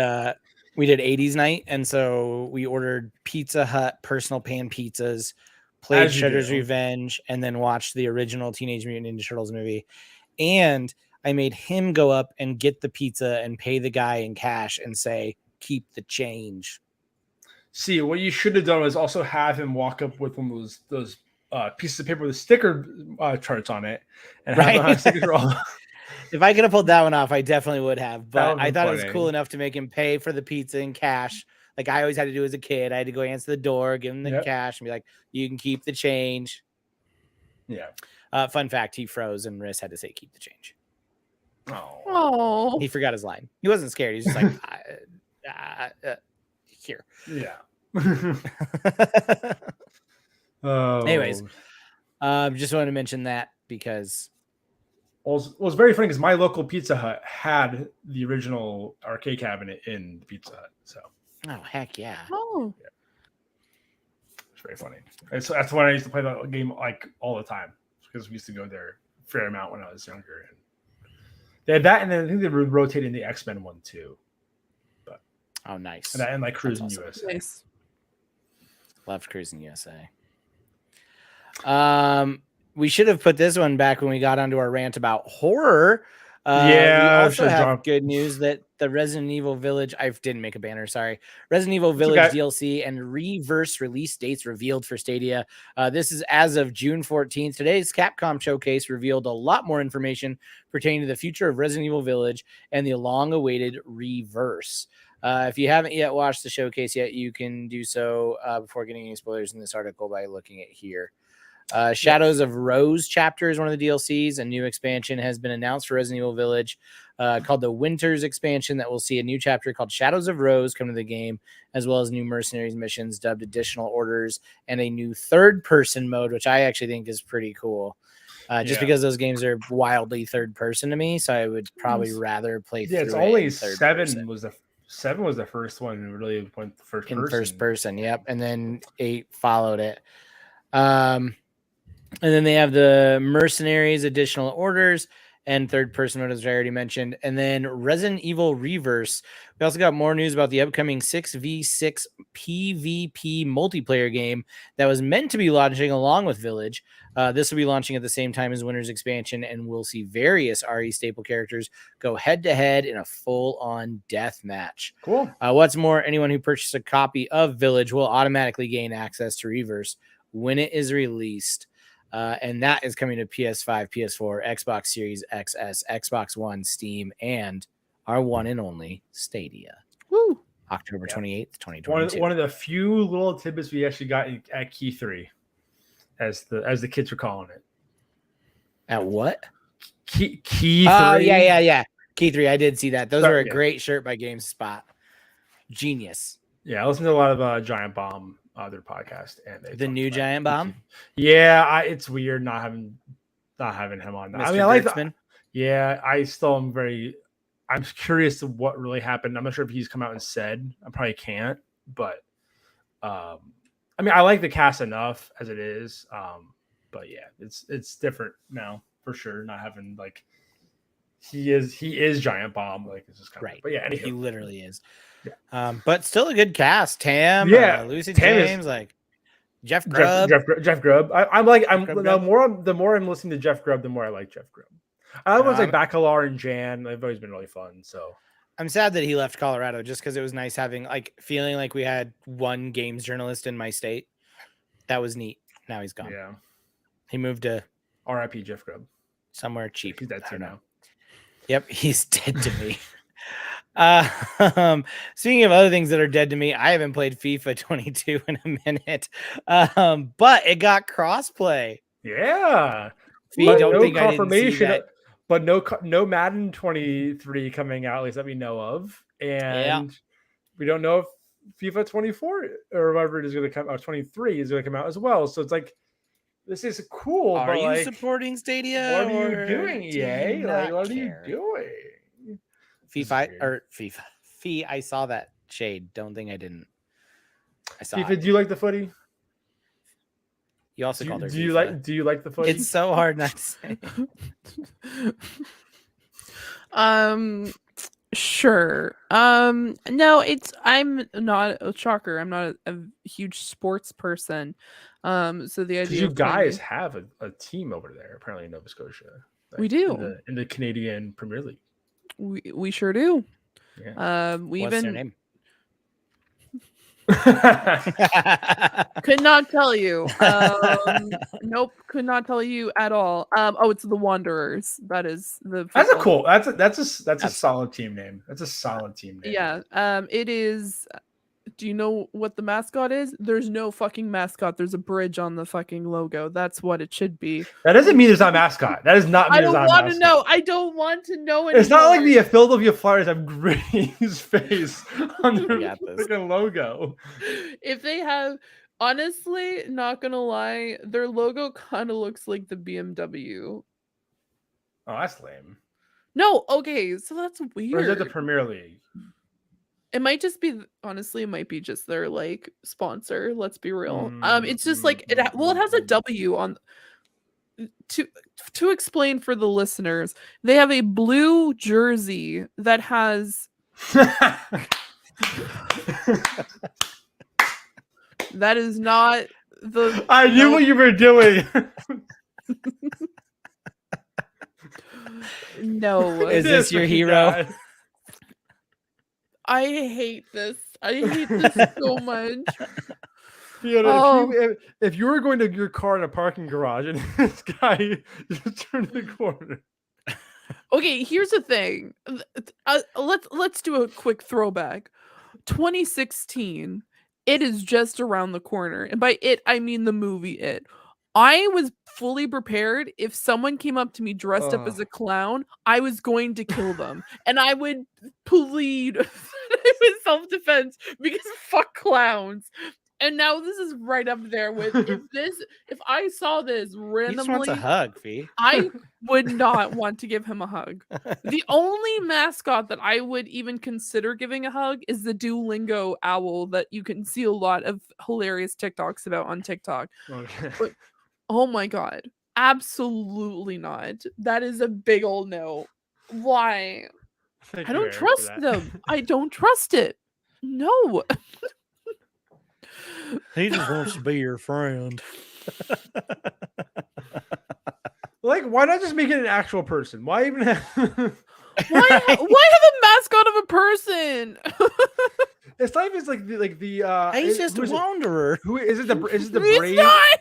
80s night, and so we ordered Pizza Hut personal pan pizzas, played Shredder's Revenge, and then watched the original Teenage Mutant Ninja Turtles movie. And I made him go up and get the pizza and pay the guy in cash and say, "Keep the change." See, what you should have done was also have him walk up with one of those pieces of paper with sticker charts on it, and have stickers roll. If I could have pulled that one off, I definitely would have. But I thought it was cool enough to make him pay for the pizza in cash, like I always had to do as a kid. I had to go answer the door, give him the cash, and be like, "You can keep the change." Yeah. Fun fact: he froze, and Riss had to say, "Keep the change." Oh. He forgot his line. He wasn't scared. He's just like, "Here." Yeah. Anyways, just wanted to mention that because it was very funny because my local Pizza Hut had the original arcade cabinet in the Pizza Hut. So, oh heck yeah! Oh, yeah. It's very funny. And so that's when I used to play that game like all the time because we used to go there a fair amount when I was younger. And they had that, and then I think they were rotating the X-Men one too. But oh, nice! And that and like Cruising awesome. USA. Nice. Loved Cruising USA. We should have put this one back when we got onto our rant about horror. We also have good news that the Resident Evil Village, I didn't make a banner, sorry. Resident Evil Village DLC and Reverse release dates revealed for Stadia. This is as of June 14th. Today's Capcom showcase revealed a lot more information pertaining to the future of Resident Evil Village and the long-awaited Reverse. If you haven't yet watched the showcase yet, you can do so before getting any spoilers in this article by looking at here. Shadows of Rose chapter is one of the DLCs. A new expansion has been announced for Resident Evil Village called the Winters expansion that will see a new chapter called Shadows of Rose come to the game, as well as new mercenaries missions dubbed Additional Orders and a new third-person mode, which I actually think is pretty cool. Just because those games are wildly third-person to me, so I would probably rather play through it's only seven was the first one who really went first person. Yep, and then 8 followed it. And then they have the Mercenaries Additional Orders and third person mode, as I already mentioned. And then Resident Evil Reverse. We also got more news about the upcoming 6v6 PvP multiplayer game that was meant to be launching along with Village. This will be launching at the same time as Winter's expansion, and we'll see various RE staple characters go head-to-head in a full-on death match. Cool. What's more, anyone who purchased a copy of Village will automatically gain access to Reverse when it is released. And that is coming to PS5, PS4, Xbox Series XS, Xbox One, Steam, and our one and only Stadia. Woo! October 28th, 2022. One of the few little tidbits we actually got at Key 3, as the kids were calling it. At what? Key 3. Oh, yeah. Key 3. I did see that. Those are a great shirt by GameSpot. Genius. Yeah, I listened to a lot of Giant Bomb, their podcast, and the new Giant Bomb. Yeah, it's weird not having him on. Mr. I mean, I like that. Yeah, I still am I'm curious to what really happened. I'm not sure if he's come out and said. I probably can't, but I mean, I like the cast enough as it is. But yeah, it's different now for sure. Not having like he is Giant Bomb, like it's just kind of right. But yeah, anyway. He literally is. Yeah. But still a good cast. Tam, Lucy Tam James, like Jeff Grubb. Jeff Grubb. The more I'm listening to Jeff Grubb, the more I like Jeff Grubb. I was like Bacalar and Jan. They've always been really fun. So I'm sad that he left Colorado just because it was nice having feeling like we had one games journalist in my state. That was neat. Now he's gone. Yeah. He moved to R.I.P. Jeff Grubb. Somewhere cheap. He's dead too now. Yep, he's dead to me. Speaking of other things that are dead to me, I haven't played FIFA 22 in a minute. But it got crossplay. Yeah. Don't confirmation. But no Madden 23 coming out, at least that we know of. And we don't know if FIFA 24 or whatever it is going to come out, 23 is going to come out as well. So it's like, this is cool. Are but you supporting Stadia? What are you doing, EA? Like, what are you doing? FIFA. I saw that shade. Don't think I didn't. I saw FIFA, it. do you like the footy? You also called her. Do you like the footy? It's so hard not to say. Sure. No, I'm not a shocker. I'm not a huge sports person. So the idea you guys have a team over there, apparently in Nova Scotia. We do in the Canadian Premier League. We sure do. Yeah. What's their name? Could not tell you. Nope, could not tell you at all. It's the Wanderers. That is the. That's a cool. That's a solid team name. That's a solid team name. Yeah. It is. Do you know what the mascot is? There's no fucking mascot. There's a bridge on the fucking logo. That's what it should be. That doesn't mean there's not a mascot. That is not mean there's not a mascot. I don't want to know. I don't want to know anymore. It's not like the Philadelphia Flyers have Green's face on their freaking logo. If they have, honestly, not gonna lie, their logo kind of looks like the BMW. Oh, that's lame. No, okay, so that's weird. Or is it the Premier League? It might just be, honestly, it might be just their like sponsor. Let's be real. It's just like it has a W on. To explain for the listeners, they have a blue jersey that has. That is not the. I knew what you were doing. No. Is this your hero? I hate this. I hate this so much. Fiona, if you were going to your car in a parking garage and this guy just turned the corner. Okay, here's the thing. Let's do a quick throwback. 2016. It is just around the corner, and by it I mean the movie It. I was fully prepared. If someone came up to me dressed up as a clown, I was going to kill them. And I would plead with self-defense because fuck clowns. And now this is right up there with if I saw this randomly. He just wants a hug, Fee. I would not want to give him a hug. The only mascot that I would even consider giving a hug is the Duolingo owl that you can see a lot of hilarious TikToks about on TikTok. Okay. But, oh my god. Absolutely not. That is a big old no. Why? I don't trust them. I don't trust it. No. He just wants to be your friend. Like, why not just make it an actual person? Why even have... why have a mascot of a person? It's not even like the he's just a wanderer. Who is it? Is it the He's Braves? not!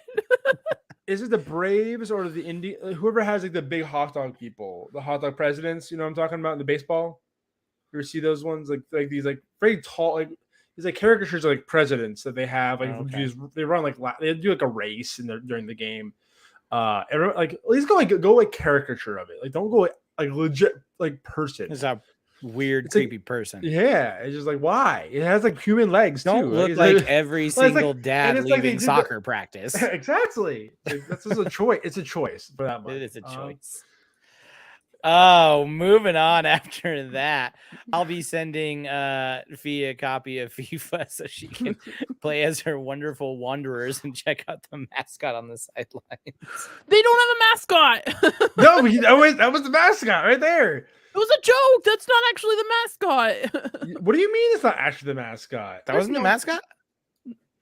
Is it the Braves or the Indian? Whoever has like the big hot dog people, the hot dog presidents. You know what I'm talking about in the baseball. You ever see those ones like these like very tall like. These like caricatures of like presidents that they have like they run like they do like a race during the game. Everyone, like at least go like caricature of it. Like don't go like legit like person. It's a weird, creepy person. Yeah, it's just like why it has like human legs. Don't too. look like every single dad leaving soccer practice. Exactly. That's just a choice. It's a choice for that much. It is a choice. Oh, moving on after that. I'll be sending Fee a copy of FIFA so she can play as her wonderful Wanderers and check out the mascot on the sidelines. They don't have a mascot. No, that was the mascot right there. It was a joke. That's not actually the mascot. What do you mean it's not actually the mascot? That wasn't the mascot?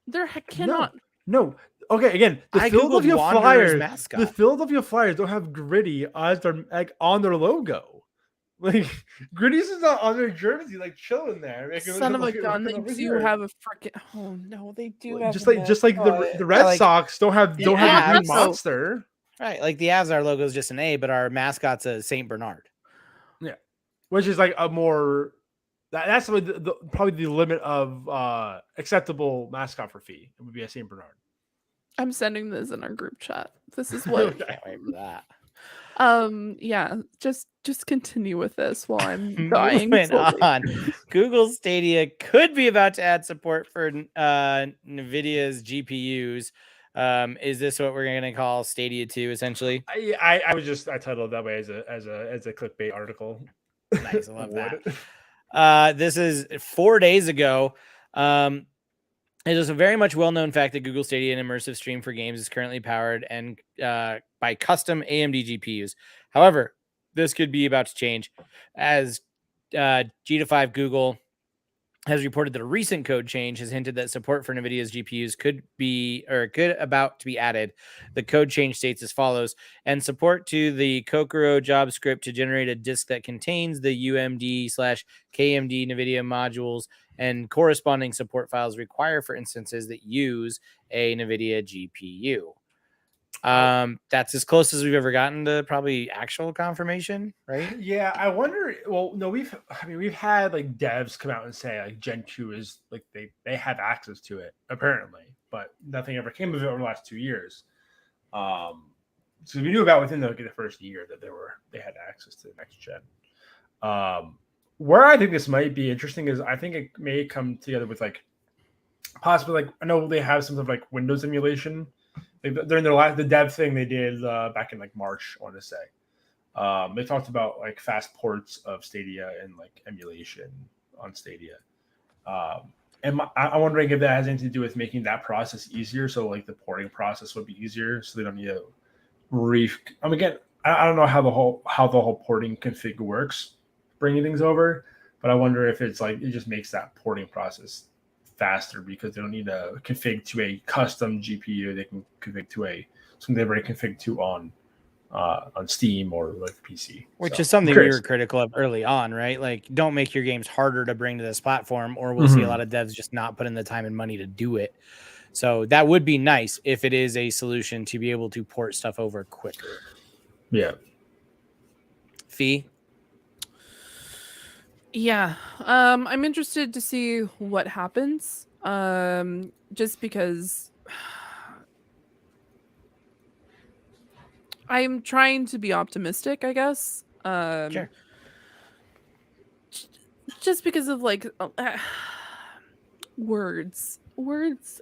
There cannot. No. okay, again, the I googled Philadelphia Wanderers Flyers. mascot. The Philadelphia Flyers don't have Gritty as their like on their logo. Like Gritty's is not on their jersey, like chilling there. Like, Son of a gun, looking they over do here. have a freaking. Oh no, they do have just a like the mascot. Red like, Sox don't have the a green Avs- monster. Right, like the Avs, our logo is just an A, but our mascot's a Saint Bernard. Yeah, which is like a more that's probably the limit of acceptable mascot for fee. It would be a Saint Bernard. I'm sending this in our group chat. This is what. Can't wait for that. Yeah, just continue with this while I'm dying. Moving slowly. on. Google Stadia could be about to add support for NVIDIA's GPUs. Is this what we're going to call Stadia 2 essentially? I titled it that way as a clickbait article. Nice, I love that. This is 4 days ago. It is a very much well-known fact that Google Stadia, an immersive stream for games, is currently powered and by custom AMD GPUs. However, this could be about to change, as G2 Google has reported that a recent code change has hinted that support for NVIDIA's GPUs could about to be added. The code change states as follows: and support to the Kokoro job script to generate a disk that contains the UMD/KMD NVIDIA modules and corresponding support files required for instances that use a NVIDIA GPU. That's as close as we've ever gotten to probably actual confirmation, right? Yeah, I wonder. Well, no, we've had like devs come out and say like Gen 2 is like they have access to it apparently, but nothing ever came of it over the last 2 years. So we knew about within the first year that they had access to the next gen. Where I think this might be interesting is I think it may come together with like possibly like I know they have some sort of like Windows emulation. During the dev thing they did back in like March, I want to say. They talked about like fast ports of Stadia and like emulation on Stadia. And I'm wondering if that has anything to do with making that process easier. So like the porting process would be easier, so they don't need to again, I don't know how the whole porting config works, bringing things over, but I wonder if it's like it just makes that porting process faster because they don't need to config to a custom GPU. They can config to something they've already configured to on Steam or like PC, which is something we were critical of early on, right? Like, don't make your games harder to bring to this platform, or we'll see a lot of devs just not put in the time and money to do it. So that would be nice if it is a solution to be able to port stuff over quicker. Yeah. Fee? Yeah, I'm interested to see what happens. Just because I'm trying to be optimistic, I guess. Sure. Just because of like words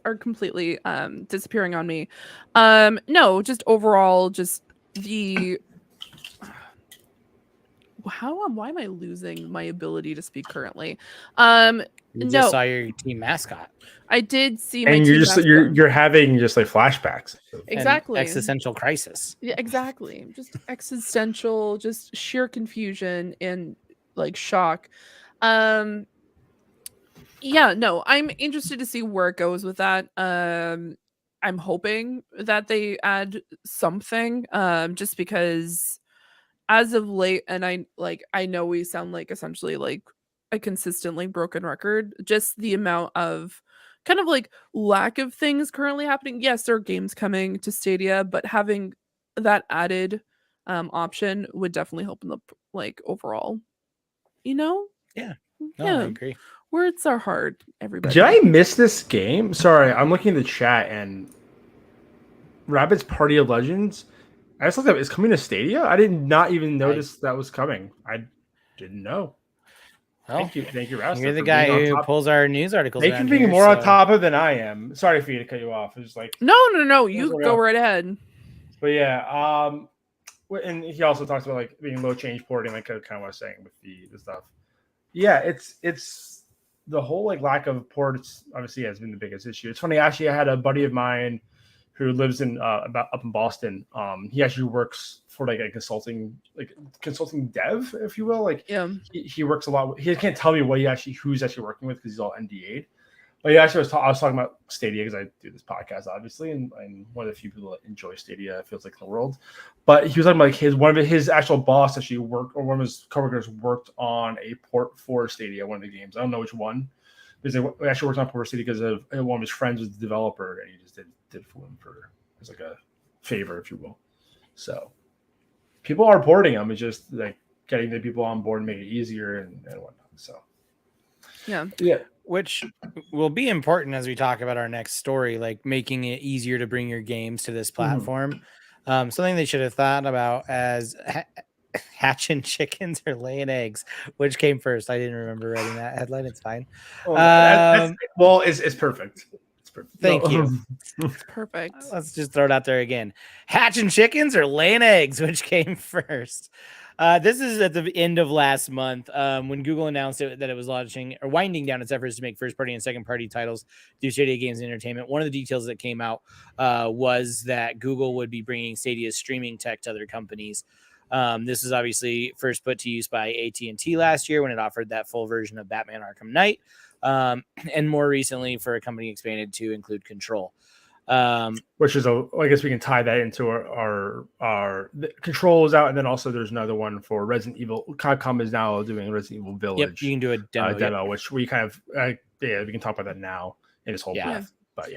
are completely disappearing on me. No, just overall, just the. Why am I losing my ability to speak currently? You just saw your team mascot. I did see, and you're having just like flashbacks. Exactly. An existential crisis. Yeah, exactly. Just existential, just sheer confusion and like shock. Yeah, no, I'm interested to see where it goes with that. I'm hoping that they add something, just because as of late, and I know we sound like essentially like a consistently broken record, just the amount of kind of like lack of things currently happening. Yes, there are games coming to Stadia, but having that added option would definitely help in the like overall, Yeah. No, yeah. I agree. Words are hard, everybody. Did I miss this game? Sorry, I'm looking at the chat and Rabbids Party of Legends. I just looked up. It's coming to Stadia. I did not even notice that was coming. I didn't know. Well, thank you, Rouse. You're the guy who pulls our news articles. They can be more on top of than I am. Sorry for you to cut you off. It was like no. You go right ahead. But yeah, and he also talks about like being low change porting, like kind of what I was saying with the stuff. Yeah, it's the whole like lack of ports obviously has been the biggest issue. It's funny, actually, I had a buddy of mine who lives in up in Boston. He actually works for like a consulting dev, if you will. Like, yeah, he works a lot. He can't tell me who's actually working with because he's all NDA'd. But yeah, actually, I was talking about Stadia because I do this podcast, obviously, and I'm one of the few people that enjoy Stadia. It feels like in the world. But he was talking about like one of his actual boss actually worked, or one of his coworkers worked on a port for Stadia, one of the games. I don't know which one, because they actually worked on port for Stadia because of one of his friends was the developer, and he just did it for him as like a favor, if you will. So people are porting them. It's just like getting the people on board and make it easier and whatnot. So Yeah. Which will be important as we talk about our next story, like making it easier to bring your games to this platform. Something they should have thought about as hatching chickens or laying eggs, which came first. I didn't remember writing that headline. It's fine. It's perfect. It's perfect. Thank you. It's perfect. Let's just throw it out there again. Hatching chickens or laying eggs, which came first? This is at the end of last month when Google announced that it was launching or winding down its efforts to make first-party and second-party titles through Stadia Games and Entertainment. One of the details that came out was that Google would be bringing Stadia's streaming tech to other companies. This was obviously first put to use by AT&T last year when it offered that full version of Batman Arkham Knight, and more recently for a company expanded to include Control. Which is I guess we can tie that into our Control is out, and then also there's another one for Resident Evil. Capcom is now doing Resident Evil Village. Yep, you can do a demo, which we kind of we can talk about that now in this whole breath. But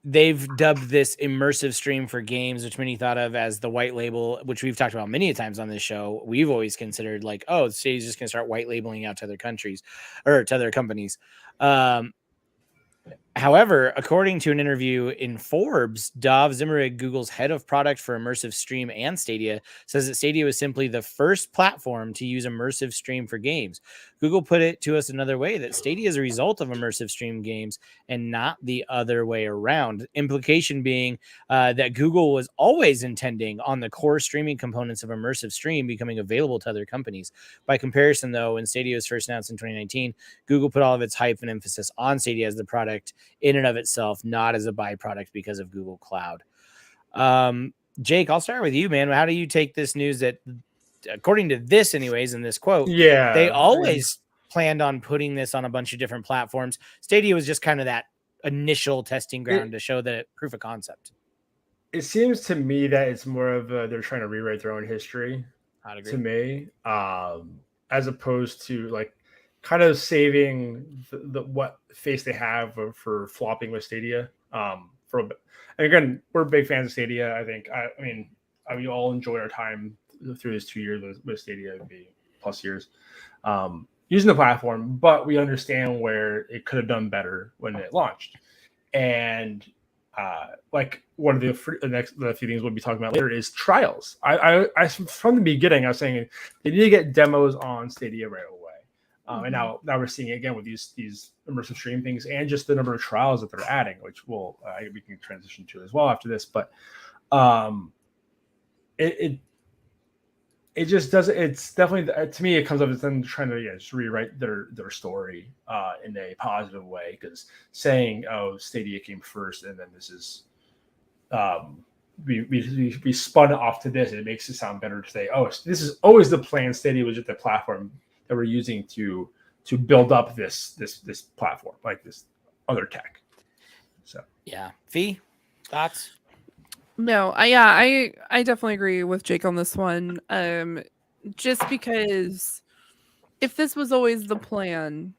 they've dubbed this immersive stream for games, which many thought of as the white label, which we've talked about many times on this show. We've always considered like, oh, Stadia's just going to start white labeling out to other countries or to other companies. However, according to an interview in Forbes, Dov Zimmerig, Google's head of product for Immersive Stream and Stadia, says that Stadia was simply the first platform to use Immersive Stream for games. Google put it to us another way, that Stadia is a result of Immersive Stream games and not the other way around. Implication being that Google was always intending on the core streaming components of Immersive Stream becoming available to other companies. By comparison, though, when Stadia was first announced in 2019, Google put all of its hype and emphasis on Stadia as the product in and of itself, not as a byproduct because of Google Cloud. Jake, I'll start with you, man. How do you take this news that, according to this anyways, in this quote, they always planned on putting this on a bunch of different platforms? Stadia was just kind of that initial testing ground to show that proof of concept. It seems to me that it's more of they're trying to rewrite their own history to me, as opposed to like kind of saving the what face they have for flopping with Stadia. And again, we're big fans of Stadia. I think we all enjoy our time through this 2 years with Stadia, maybe plus years, using the platform. But we understand where it could have done better when it launched. And like one of the few things we'll be talking about later is trials. I from the beginning I was saying they need to get demos on Stadia right away. And now we're seeing it again with these immersive stream things and just the number of trials that they're adding, which we can transition to as well after this. But it just doesn't. It's definitely, to me, it comes up as them trying to just rewrite their story in a positive way, because saying, "Oh, Stadia came first," and then this is we spun it off to this, and it makes it sound better to say, "Oh, this is always the plan. Stadia was just the platform that we're using to build up this platform, like this other tech." So yeah, Fee, thoughts? No, I definitely agree with Jake on this one. Just because if this was always the plan,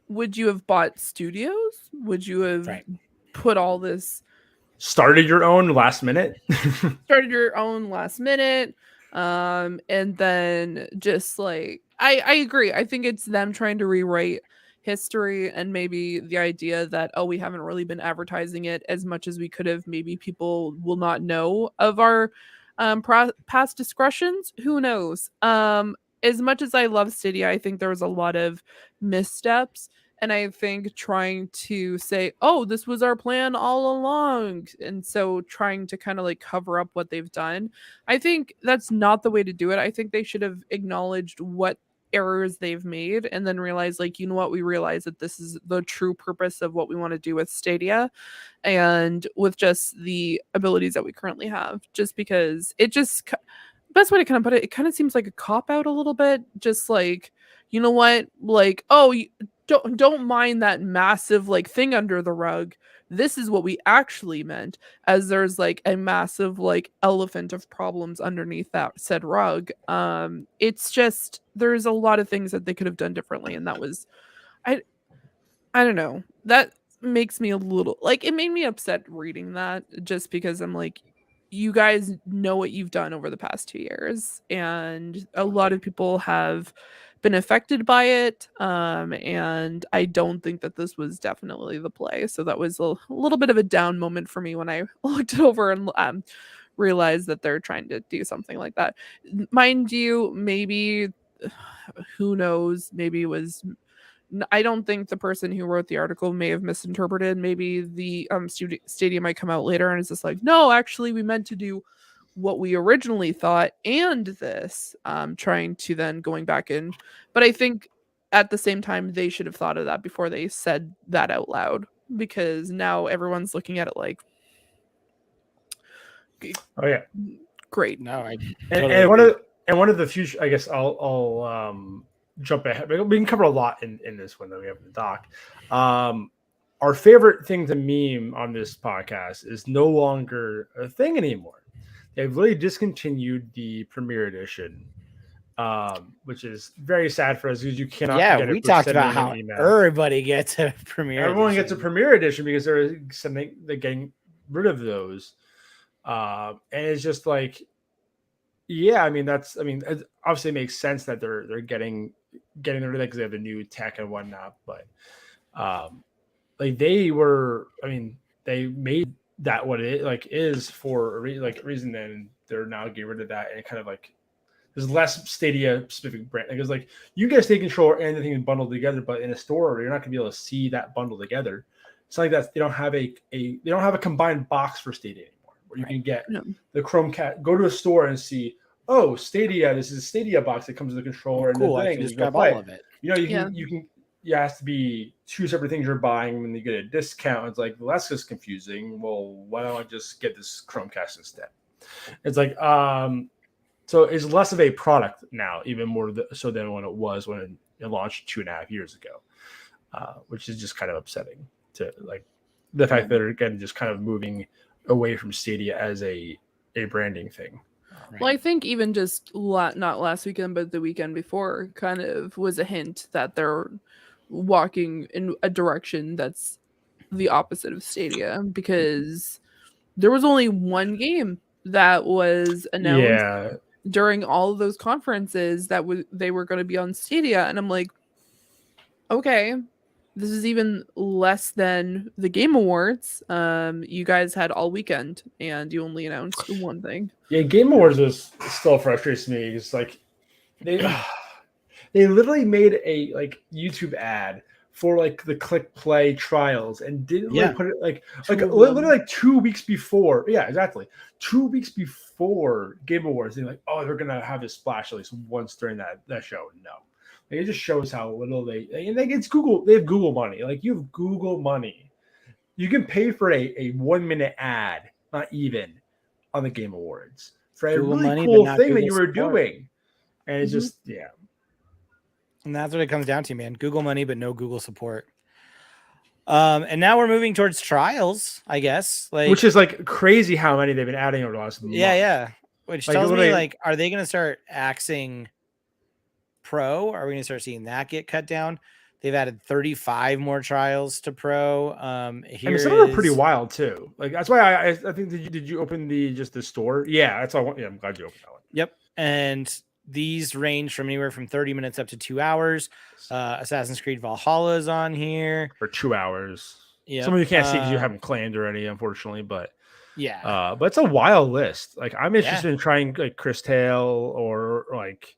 would you have bought studios? Would you have put all this? Started your own last minute? Started your own last minute. And then just like I agree. I think it's them trying to rewrite history, and maybe the idea that, oh, we haven't really been advertising it as much as we could have. Maybe people will not know of our past discretions. Who knows? As much as I love Stadia, I think there was a lot of missteps. And I think trying to say, oh, this was our plan all along, and so trying to kind of like cover up what they've done, I think that's not the way to do it. I think they should have acknowledged what errors they've made and then realize, like, you know what, we realize that this is the true purpose of what we want to do with Stadia and with just the abilities that we currently have. Just because it just, best way to kind of put it, it kind of seems like a cop out a little bit. Just like, you know what, like, oh, don't mind that massive like thing under the rug. This is what we actually meant, as there's like a massive like elephant of problems underneath that said rug. It's just there's a lot of things that they could have done differently, and that was I I don't know. That makes me a little like it made me upset reading that, just because I'm like, you guys know what you've done over the past 2 years, and a lot of people have been affected by it. And I don't think that this was definitely the play. So that was a little bit of a down moment for me when I looked it over and realized that they're trying to do something like that. Mind you, maybe who knows, maybe it was I don't think the person who wrote the article may have misinterpreted. Maybe the Stadia might come out later and it's just like, no, actually, we meant to do what we originally thought, and this, trying to then going back in. But I think at the same time, they should have thought of that before they said that out loud, because now everyone's looking at it like, Oh yeah, great. No, I and one of the future, I guess I'll jump ahead. We can cover a lot in this one that we have in the doc. Our favorite thing to meme on this podcast is no longer a thing anymore. They've really discontinued the Premier Edition, which is very sad for us because you cannot. Yeah, we talked about how everybody gets a Premier. Everyone edition. gets a Premier Edition because they're getting rid of those, and it's just like, yeah, I mean it obviously makes sense that they're getting rid of it because they have the new tech and whatnot, but like they made that what it like is for a reason, and they're now getting rid of that, and it kind of like there's less Stadia specific brand. Like it's like you get a Stadia controller and the thing bundled together, but in a store you're not gonna be able to see that bundle together. It's like that they don't have a combined box for Stadia anymore, where you can get the Chromecast, go to a store and see, oh, Stadia, this is a Stadia box that comes with the controller and cool, the thing. I can just grab all of it. You know, you can. Yeah, it has to be two separate things you're buying when you get a discount. It's like, well, that's just confusing. Well, why don't I just get this Chromecast instead? It's like, so it's less of a product now, even more so than when it was when it launched 2.5 years ago, which is just kind of upsetting to like the fact that they're again just kind of moving away from Stadia as a branding thing. Right. Well, I think even just not last weekend, but the weekend before kind of was a hint that they're walking in a direction that's the opposite of Stadia, because there was only one game that was announced during all of those conferences that they were going to be on Stadia, and I'm like, okay, this is even less than the Game Awards. You guys had all weekend and you only announced one thing. Yeah, Game Awards still frustrates me. It's like they literally made a like YouTube ad for like the click play trials and didn't put it like literally like 2 weeks before. Yeah, exactly. 2 weeks before Game Awards, they're like, oh, they're gonna have this splash at least once during that show. No. Like, it just shows how little it's Google. They have Google money. Like, you have Google money. You can pay for a 1 minute ad, not even, on the Game Awards for a Google really money, cool thing Google that you were support. doing. And it's just, And that's what it comes down to, man. Google money, but no Google support. And now we're moving towards trials, I guess. Which is like crazy how many they've been adding over the last month. Yeah. Which tells me, like, are they going to start axing Pro? Are we going to start seeing that get cut down? They've added 35 more trials to Pro. Some of them are pretty wild too. Like, that's why I think did you open the store? Yeah, that's all I want. Yeah, I'm glad you opened that one. Yep. And these range from anywhere from 30 minutes up to 2 hours. Assassin's Creed Valhalla is on here for 2 hours. Yeah, some of you can't see because you haven't claimed already, unfortunately. But yeah, but it's a wild list. Like, I'm interested in trying like Chris Tale or like.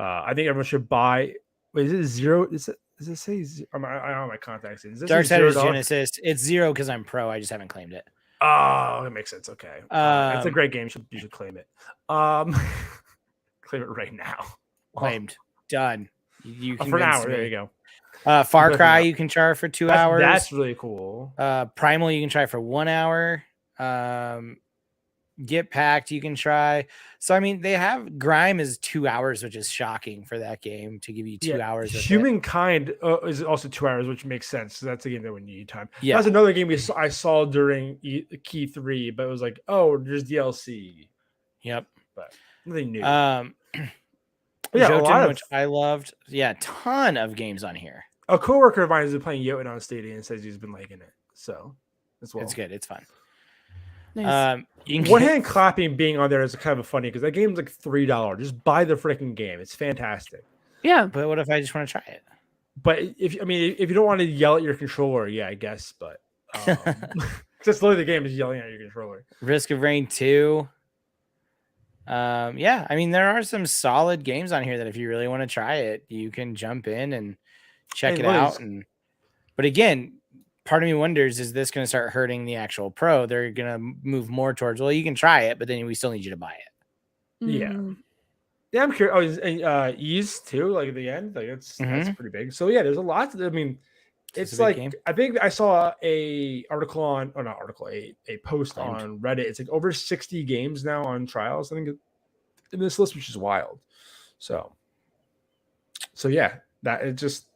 I think everyone should buy. Wait, is it zero? Does it say? I don't know my contacts. Darksiders Genesis. It's 0 because I'm pro. I just haven't claimed it. Oh, that makes sense. Okay, it's a great game. You should claim it. Claim it right now. Claimed. Done. You can for an hour. There you go. Far Cry you can try for 2 hours. That's really cool. Primal you can try for 1 hour. Get Packed you can try. So I mean, they have Grime is 2 hours, which is shocking for that game to give you 2 hours with it. Humankind is also 2 hours, which makes sense. So that's a game that would need time. Yeah. That's another game I saw during Key 3, but it was like, oh, there's DLC. Yep. But nothing new. Yeah, Jotun, which I loved. Yeah, ton of games on here. A coworker of mine has been playing Jotun on Stadia and says he's been liking it. So as well. It's good. It's fun. Nice. One hand clapping being on there is kind of funny because that game's like $3. Just buy the freaking game. It's fantastic. Yeah. But what if I just want to try it? But if you don't want to yell at your controller, yeah, I guess. But just literally the game is yelling at your controller. Risk of Rain 2. Yeah, I mean, there are some solid games on here that if you really want to try it, you can jump in and check it out. But again, part of me wonders, is this going to start hurting the actual pro? They're going to move more towards, well, you can try it, but then we still need you to buy it. Mm-hmm. Yeah, I'm curious. Oh, and Ease too, like at the end, like that's pretty big. So yeah, there's a lot. I mean, it's like game. I think I saw a post on Reddit. It's like over 60 games now on trials, I think, in this list, which is wild. So yeah, that it just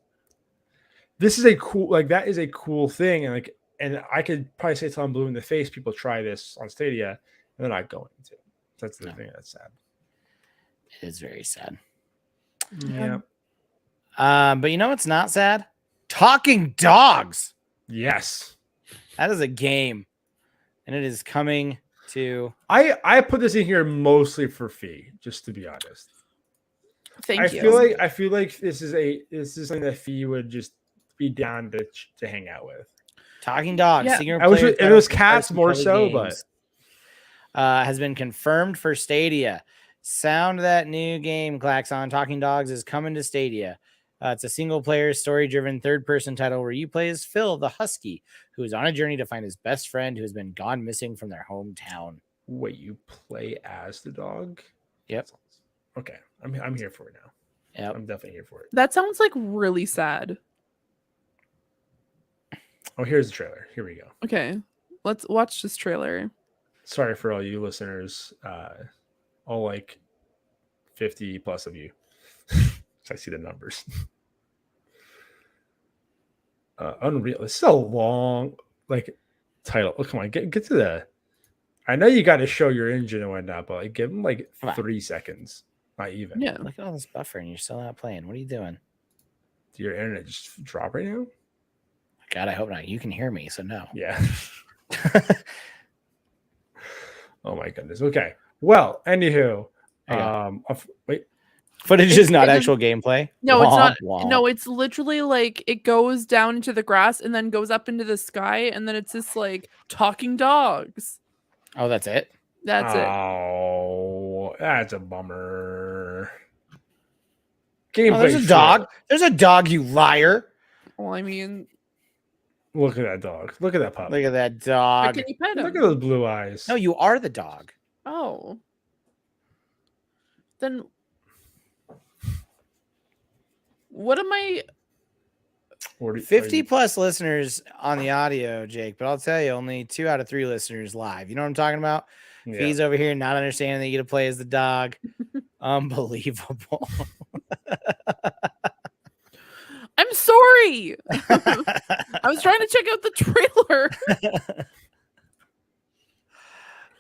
this is a cool, like that is a cool thing, and I could probably say till I'm blue in the face, people try this on Stadia and they're not going to. That's the thing that's sad. It is very sad. Yeah. But you know what's not sad? Talking Dogs. Yes. That is a game. And it is coming to... I put this in here mostly for fee, just to be honest. Thank you. I feel like this is something that Fee would just be down to hang out with. Talking Dogs. Yeah. I wish it was cats more so, but has been confirmed for Stadia. Sound that new game, Klaxon. Talking Dogs is coming to Stadia. It's a single-player, story-driven, third-person title where you play as Phil, the husky, who is on a journey to find his best friend who has been gone missing from their hometown. Wait, you play as the dog? Yep. Okay, I'm here for it now. Yep. I'm definitely here for it. That sounds like really sad. Oh, here's the trailer. Here we go. Okay, let's watch this trailer. Sorry for all you listeners, all like 50 plus of you. I see the numbers. Unreal. This is a long title. Oh, come on, get to the. I know you got to show your engine and whatnot, but give them 3 seconds. Not even. Yeah. Look at all this buffering. You're still not playing. What are you doing? Did your internet just drop right now? God, I hope not. You can hear me, so no. Yeah. Oh my goodness. Okay. Well, anywho, wait. Footage is not actual gameplay. No, it's not. No, it's literally it goes down into the grass and then goes up into the sky, and then it's this talking dogs. Oh, that's it? That's it. Oh, that's a bummer. Gameplay. There's a dog. There's a dog, you liar. Well, I mean, look at that dog. Look at that pup. Look at that dog. But can you pet him? Look at those blue eyes. No, you are the dog. Oh. Then what am I? 50 plus listeners on the audio, Jake, but I'll tell you, only 2 out of 3 listeners live. You know what I'm talking about? Yeah. Fee's over here not understanding that you get to play as the dog. Unbelievable. I'm sorry. I was trying to check out the trailer.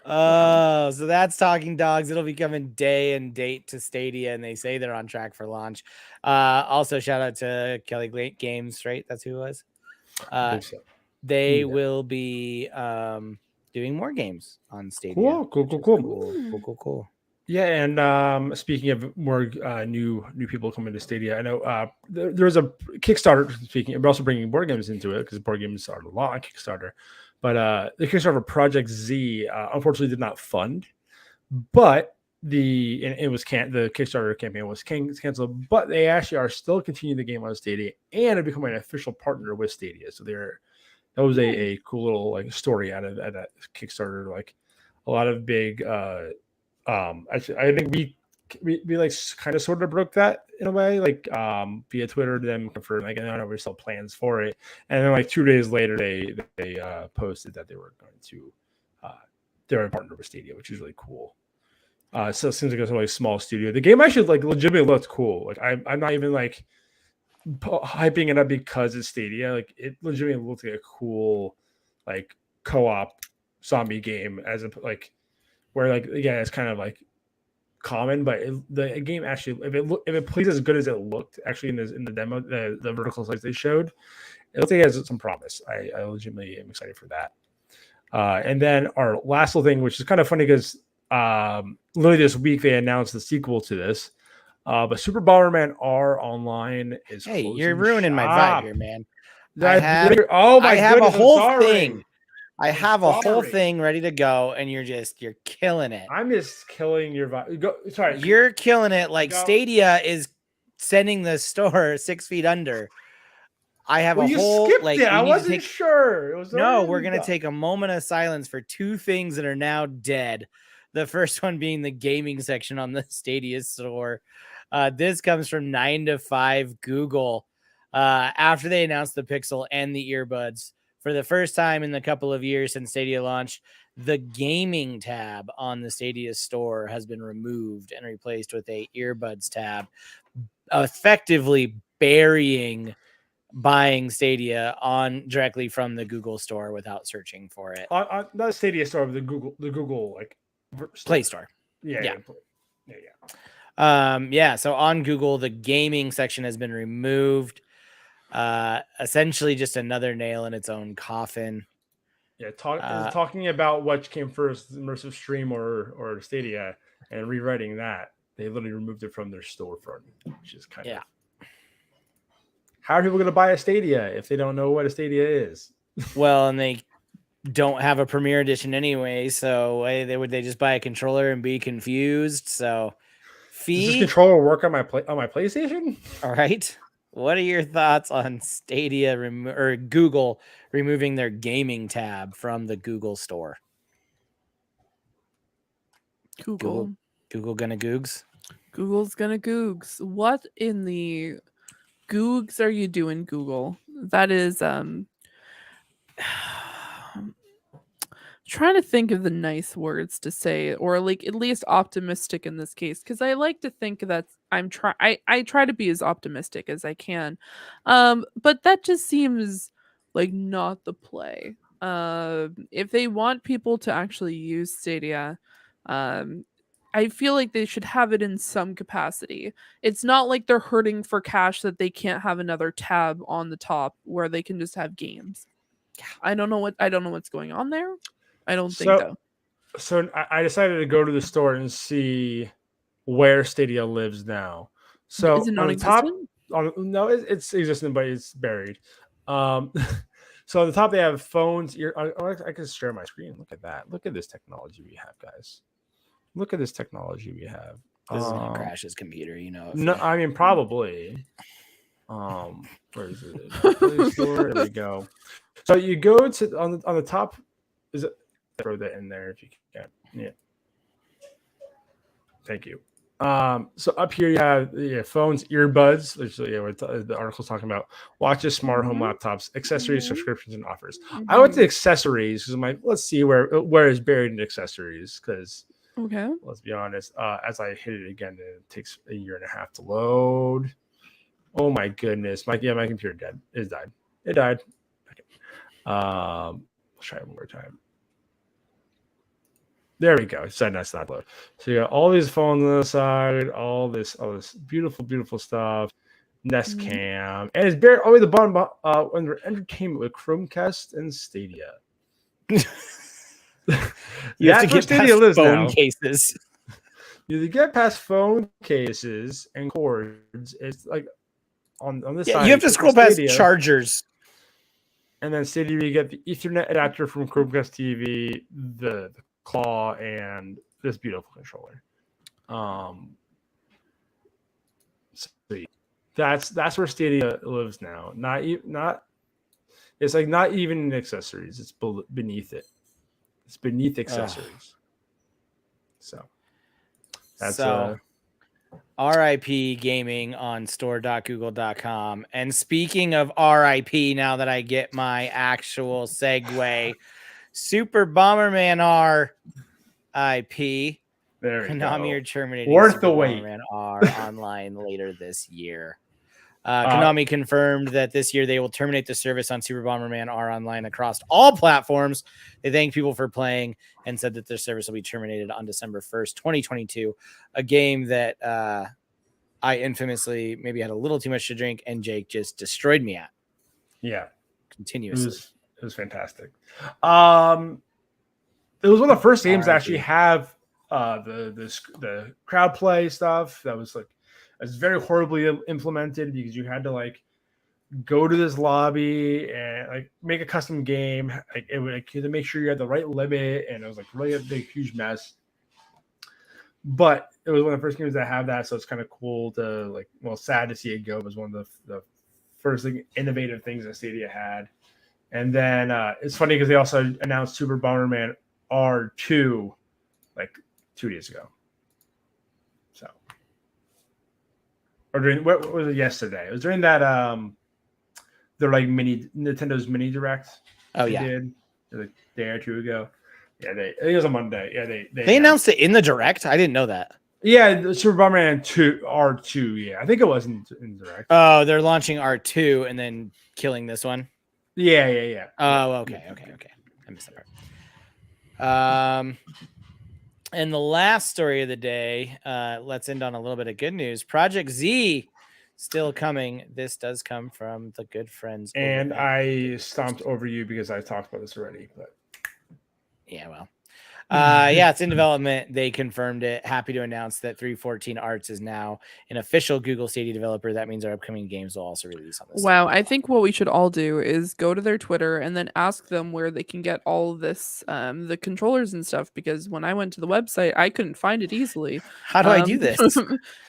Oh, so that's Talking Dogs. It'll be coming day and date to Stadia, and they say they're on track for launch. Also, shout out to Kelly Games, right? That's who it was. They will be doing more games on Stadia. Cool. Yeah, and speaking of more new people coming to Stadia, I know there's a Kickstarter. We're also bringing board games into it because board games are a lot on Kickstarter. But the Kickstarter Project Z unfortunately did not fund, but the Kickstarter campaign was canceled. But they actually are still continuing the game on Stadia and are becoming an official partner with Stadia. So that was a cool little story out of that Kickstarter. A lot of big. Actually, I think we kind of sort of broke that in a way, via Twitter, them confirmed, I don't know, we're still plans for it. And then 2 days later, they posted that they were going to, they're a partner with Stadia, which is really cool. So it seems like it's a really small studio. The game actually like legitimately looks cool. Like I'm not even like hyping it up because it's Stadia. Like it legitimately looks like a cool like co-op zombie game as a like where like again it's kind of like common, but the game actually if it plays as good as it looked actually in the demo the vertical slice they showed, it looks like it has some promise. I legitimately am excited for that. And then our last little thing, which is kind of funny because literally this week they announced the sequel to this. But Super Bomberman R Online is Hey, closing you're ruining my vibe shop. here, man. Oh my I have goodness, a whole I'm sorry. thing. I I'm have a whole sorry. thing ready to go, and you're killing it. I'm just killing your vibe. Go, sorry, You're killing it. Like Go. Stadia is sending the store 6 feet under. I have well, a you whole skipped like. it. We I need wasn't to take. sure. It was No, we're gonna done. take a moment of silence for 2 things that are now dead. The first one being the gaming section on the Stadia store. This comes from 9 to 5 Google. After they announced the Pixel and the earbuds, for the first time in the couple of years since Stadia launched, the gaming tab on the Stadia store has been removed and replaced with a earbuds tab, effectively burying buying Stadia on directly from the Google store without searching for it. Not the Stadia store, but the Google like Play Store. Yeah. So on Google, the gaming section has been removed. Essentially just another nail in its own coffin. Yeah, talking about what came first, Immersive Stream or Stadia, and rewriting that. They literally removed it from their storefront, which is kind of. How are people going to buy a Stadia if they don't know what a Stadia is? Well, and they don't have a Premier Edition anyway, so they just buy a controller and be confused. So, Does this controller work on my PlayStation? All right. What are your thoughts on Stadia or Google removing their gaming tab from the Google store? Google gonna googs? Google's gonna googs. What in the googs are you doing, Google? That is trying to think of the nice words to say, or like at least optimistic in this case, because I like to think that I try to be as optimistic as I can. But that just seems like not the play. If they want people to actually use Stadia, um I feel like they should have it in some capacity. It's not like they're hurting for cash that they can't have another tab on the top where they can just have games. I don't know what's going on there. I don't think though. So I decided to go to the store and see where Stadia lives now. So Is it on the top, non-existent? no, it's existing, but it's buried. So on the top they have phones. I can share my screen. Look at that. Look at this technology we have, guys. Look at this technology we have. This is gonna crash his computer, you know. No, I mean probably. Where is it? Play Store. There we go. So you go to on the top. Is it? Throw that in there if you can. Yeah. Thank you. So up here you have phones, earbuds. Which, what the article's talking about. Watches, smart home laptops, accessories, subscriptions, and offers. I went to accessories because I'm like, let's see where is buried in accessories because. Okay. Let's be honest. As I hit it again, it takes a year and a half to load. Oh my goodness. My computer dead. It died. It died. Okay. Let's try it one more time. There we go. So that's not load. So you got all these phones on the side, all this beautiful, beautiful stuff. Nest Cam. And it's buried all the way at the bottom under entertainment with Chromecast and Stadia. You have to get past phone cases. You get past phone cases and cords. It's like on this side. You have to scroll past chargers. And then Stadia, you get the Ethernet adapter from Chromecast TV, the claw, and this beautiful controller. So that's where Stadia lives now. Not. It's like not even in accessories. It's beneath it. It's beneath accessories. So that's RIP gaming on store.google.com. And speaking of RIP, now that I get my actual segue Super Bomberman R IP. There we Konami go. are terminating Worth Super the wait. Bomberman R online later this year. Konami confirmed that this year they will terminate the service on Super Bomberman R Online across all platforms. They thanked people for playing and said that their service will be terminated on December 1st, 2022. A game that I infamously maybe had a little too much to drink and Jake just destroyed me at. Yeah. Continuously. It was fantastic. It was one of the first games to actually have the crowd play stuff. That was it's very horribly implemented because you had to like go to this lobby and like make a custom game. Like it would to make sure you had the right limit, and it was like really a big, huge mess. But it was one of the first games that have that, so it's kind of cool to sad to see it go. It was one of the first innovative things that Stadia had. And then it's funny because they also announced Super Bomberman R2 like 2 days ago. So, or during what was it yesterday? It was during that they're like Nintendo's mini direct. Oh yeah, did a day or two ago. Yeah, I think it was a Monday. Yeah, they announced it in the direct. I didn't know that. Yeah, the Super Bomberman R2. Yeah, I think it was in direct. Oh, they're launching R2 and then killing this one. Yeah. Oh, okay. I missed that part. And the last story of the day, let's end on a little bit of good news. Project Z still coming. This does come from the good friends. And I stomped over you because I talked about this already. But yeah, well. Yeah, it's in development. They confirmed it. Happy to announce that 314 Arts is now an official Google Stadia developer. That means our upcoming games will also release on this. Wow, I think what we should all do is go to their Twitter and then ask them where they can get all of this, the controllers and stuff. Because when I went to the website, I couldn't find it easily. How do I do this?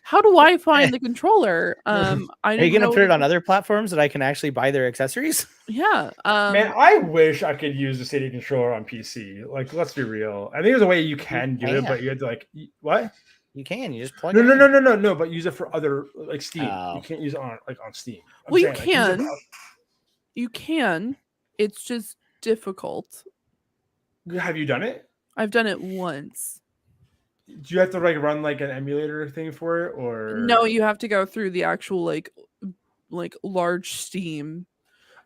How do I find the controller? Are you going to put it on other platforms that I can actually buy their accessories? Yeah. Man, I wish I could use the Stadia controller on PC. Like, let's be real. I think there's a way you can do it, but you had to what? You can. You just plug. No. But use it for other like Steam. You can't use it on Steam. Well, you can. You can. It's just difficult. Have you done it? I've done it once. Do you have to run an emulator thing for it, or no? You have to go through the actual like large Steam.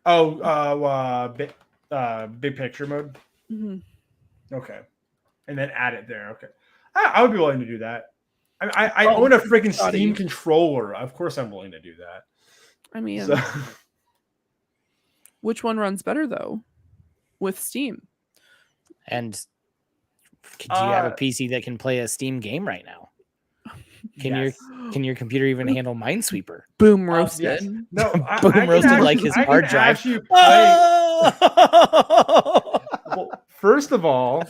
Oh, big picture mode. Mm-hmm. Okay, and then add it there. Okay, I would be willing to do that. I own a freaking Steam controller. Of course, I'm willing to do that. I mean, which one runs better though? With Steam. And do you have a PC that can play a Steam game right now? Can your computer even handle Minesweeper? Boom roasted. Yes. No, boom roasted like his hard drive. Well, first of all,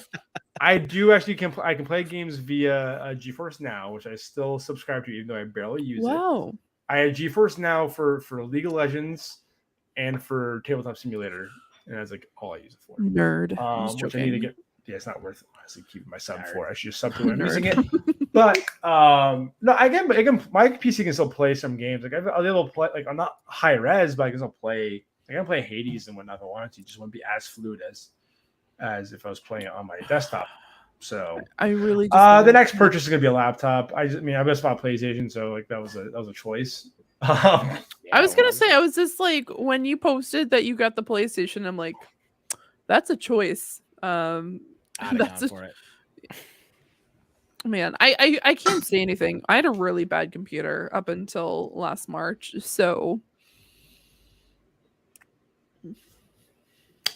I do actually I can play games via GeForce Now, which I still subscribe to, even though I barely use it. Wow. I have GeForce Now for League of Legends and for Tabletop Simulator, and that's like all I use it for. Nerd. Which I need to get. Yeah, it's not worth honestly keeping my sub for. I should just sub to when I'm using it. But no, I can. My PC can still play some games. Like I'll be able to play. Like I'm not high res, but I can still play. I can play Hades and whatnot if I wanted to. It just wouldn't be as fluid as if I was playing it on my desktop. So I really the next purchase is gonna be a laptop. I just bought PlayStation, so like that was a choice. I was gonna say, I was just like, when you posted that you got the PlayStation, I'm like, that's a choice. That's for it. Man, I can't say anything. I had a really bad computer up until last March, so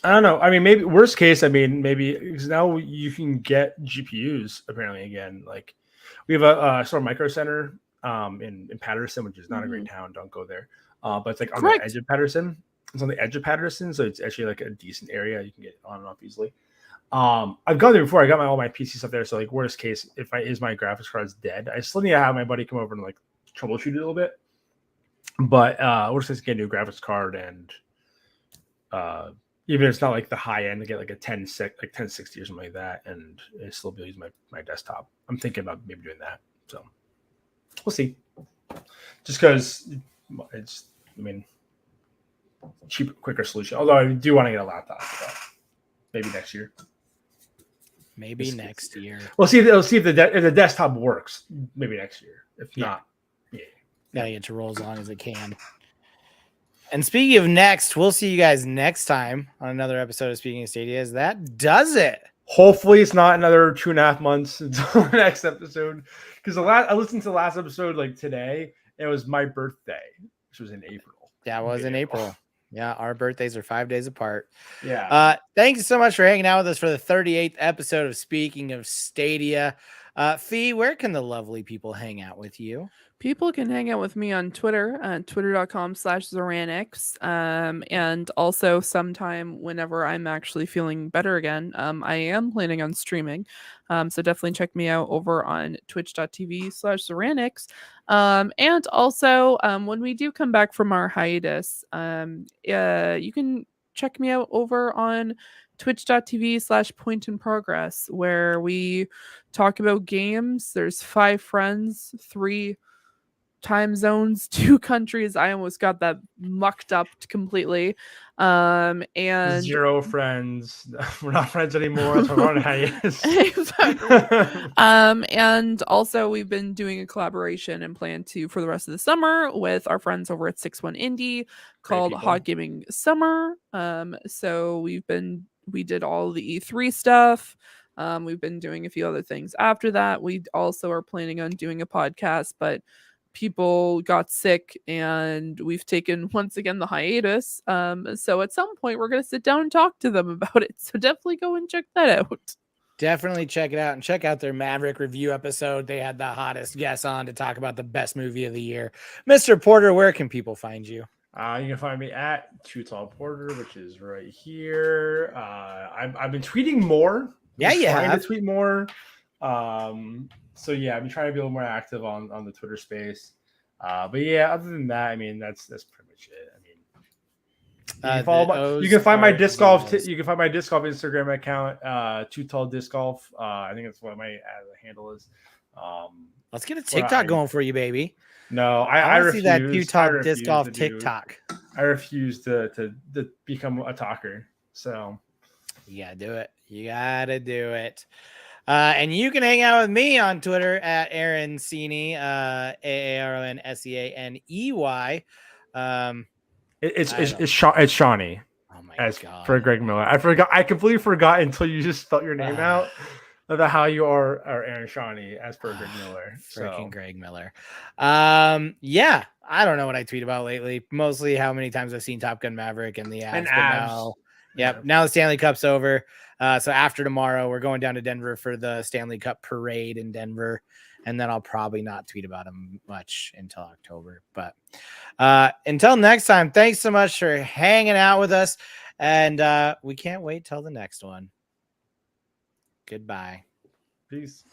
I don't know. I mean, maybe worst case. I mean, maybe because now you can get GPUs apparently again. Like we have a sort of micro center in Patterson, which is not a great town. Don't go there. But it's like on the edge of Patterson. It's on the edge of Patterson, so it's actually like a decent area. You can get on and off easily. I've gone there before. I got all my PC stuff there. So like worst case, if my graphics card's dead, I still need to have my buddy come over and like troubleshoot it a little bit. But worst case, get a new graphics card, and even if it's not like the high end, to get like a 1060 or something like that, and still be able to use my desktop. I'm thinking about maybe doing that. So we'll see. Just because it's, I mean, cheaper, quicker solution. Although I do want to get a laptop. So. maybe next year. Maybe next year. We'll see if the desktop works. Maybe next year. If not, gotta get to roll as long as it can. And speaking of next, we'll see you guys next time on another episode of Speaking of Stadia. That does it. Hopefully, it's not another 2.5 months until the next episode. Because I listened to the last episode like today. It was my birthday, which was in April. That was in April. Yeah, our birthdays are 5 days apart. Yeah. Thank you so much for hanging out with us for the 38th episode of Speaking of Stadia. Fee, where can the lovely people hang out with you? People can hang out with me on Twitter at twitter.com/Zoranix. And also sometime whenever I'm actually feeling better again, I am planning on streaming. So definitely check me out over on twitch.tv/Zoranix. And also when we do come back from our hiatus, you can check me out over on twitch.tv/point in progress, where we talk about games. There's 5 friends, 3 time zones, 2 countries. I almost got that mucked up completely. And 0 friends. We're not friends anymore. That's what we're on hiatus. And also we've been doing a collaboration and plan to for the rest of the summer with our friends over at 61indie called Hot Gaming Summer. So we did all the E3 stuff. We've been doing a few other things after that. We also are planning on doing a podcast, but people got sick and we've taken once again the hiatus. So at some point we're going to sit down and talk to them about it. So definitely go and check that out. Definitely check it out and check out their Maverick review episode. They had the hottest guests on to talk about the best movie of the year. Mr. Porter, where can people find you? You can find me at Too Tall Porter, which is right here. I've been tweeting more. Yeah, you have. To tweet more. So yeah, I've been trying to be a little more active on the Twitter space. But yeah, other than that, I mean, that's pretty much it. I mean, you can find my disc golf. You can find my disc golf Instagram account, Too Tall Disc Golf. I think that's what my handle is. Let's get a TikTok going for you, baby. No, I refuse. See that Too Tall Disc Golf TikTok. I refuse to become a talker. So you gotta do it. You gotta do it. And you can hang out with me on Twitter at Aaron Seaney, AARONSEANEY. It's Shawnee. Oh my God! For Greg Miller, I completely forgot until you just spelled your name out about how you are Aaron Shawnee as per Greg Miller. Freaking Greg Miller. Yeah, I don't know what I tweet about lately. Mostly how many times I've seen Top Gun Maverick and the abs. Now the Stanley Cup's over. So after tomorrow, we're going down to Denver for the Stanley Cup parade in Denver. And then I'll probably not tweet about him much until October. But until next time, thanks so much for hanging out with us. And we can't wait till the next one. Goodbye. Peace.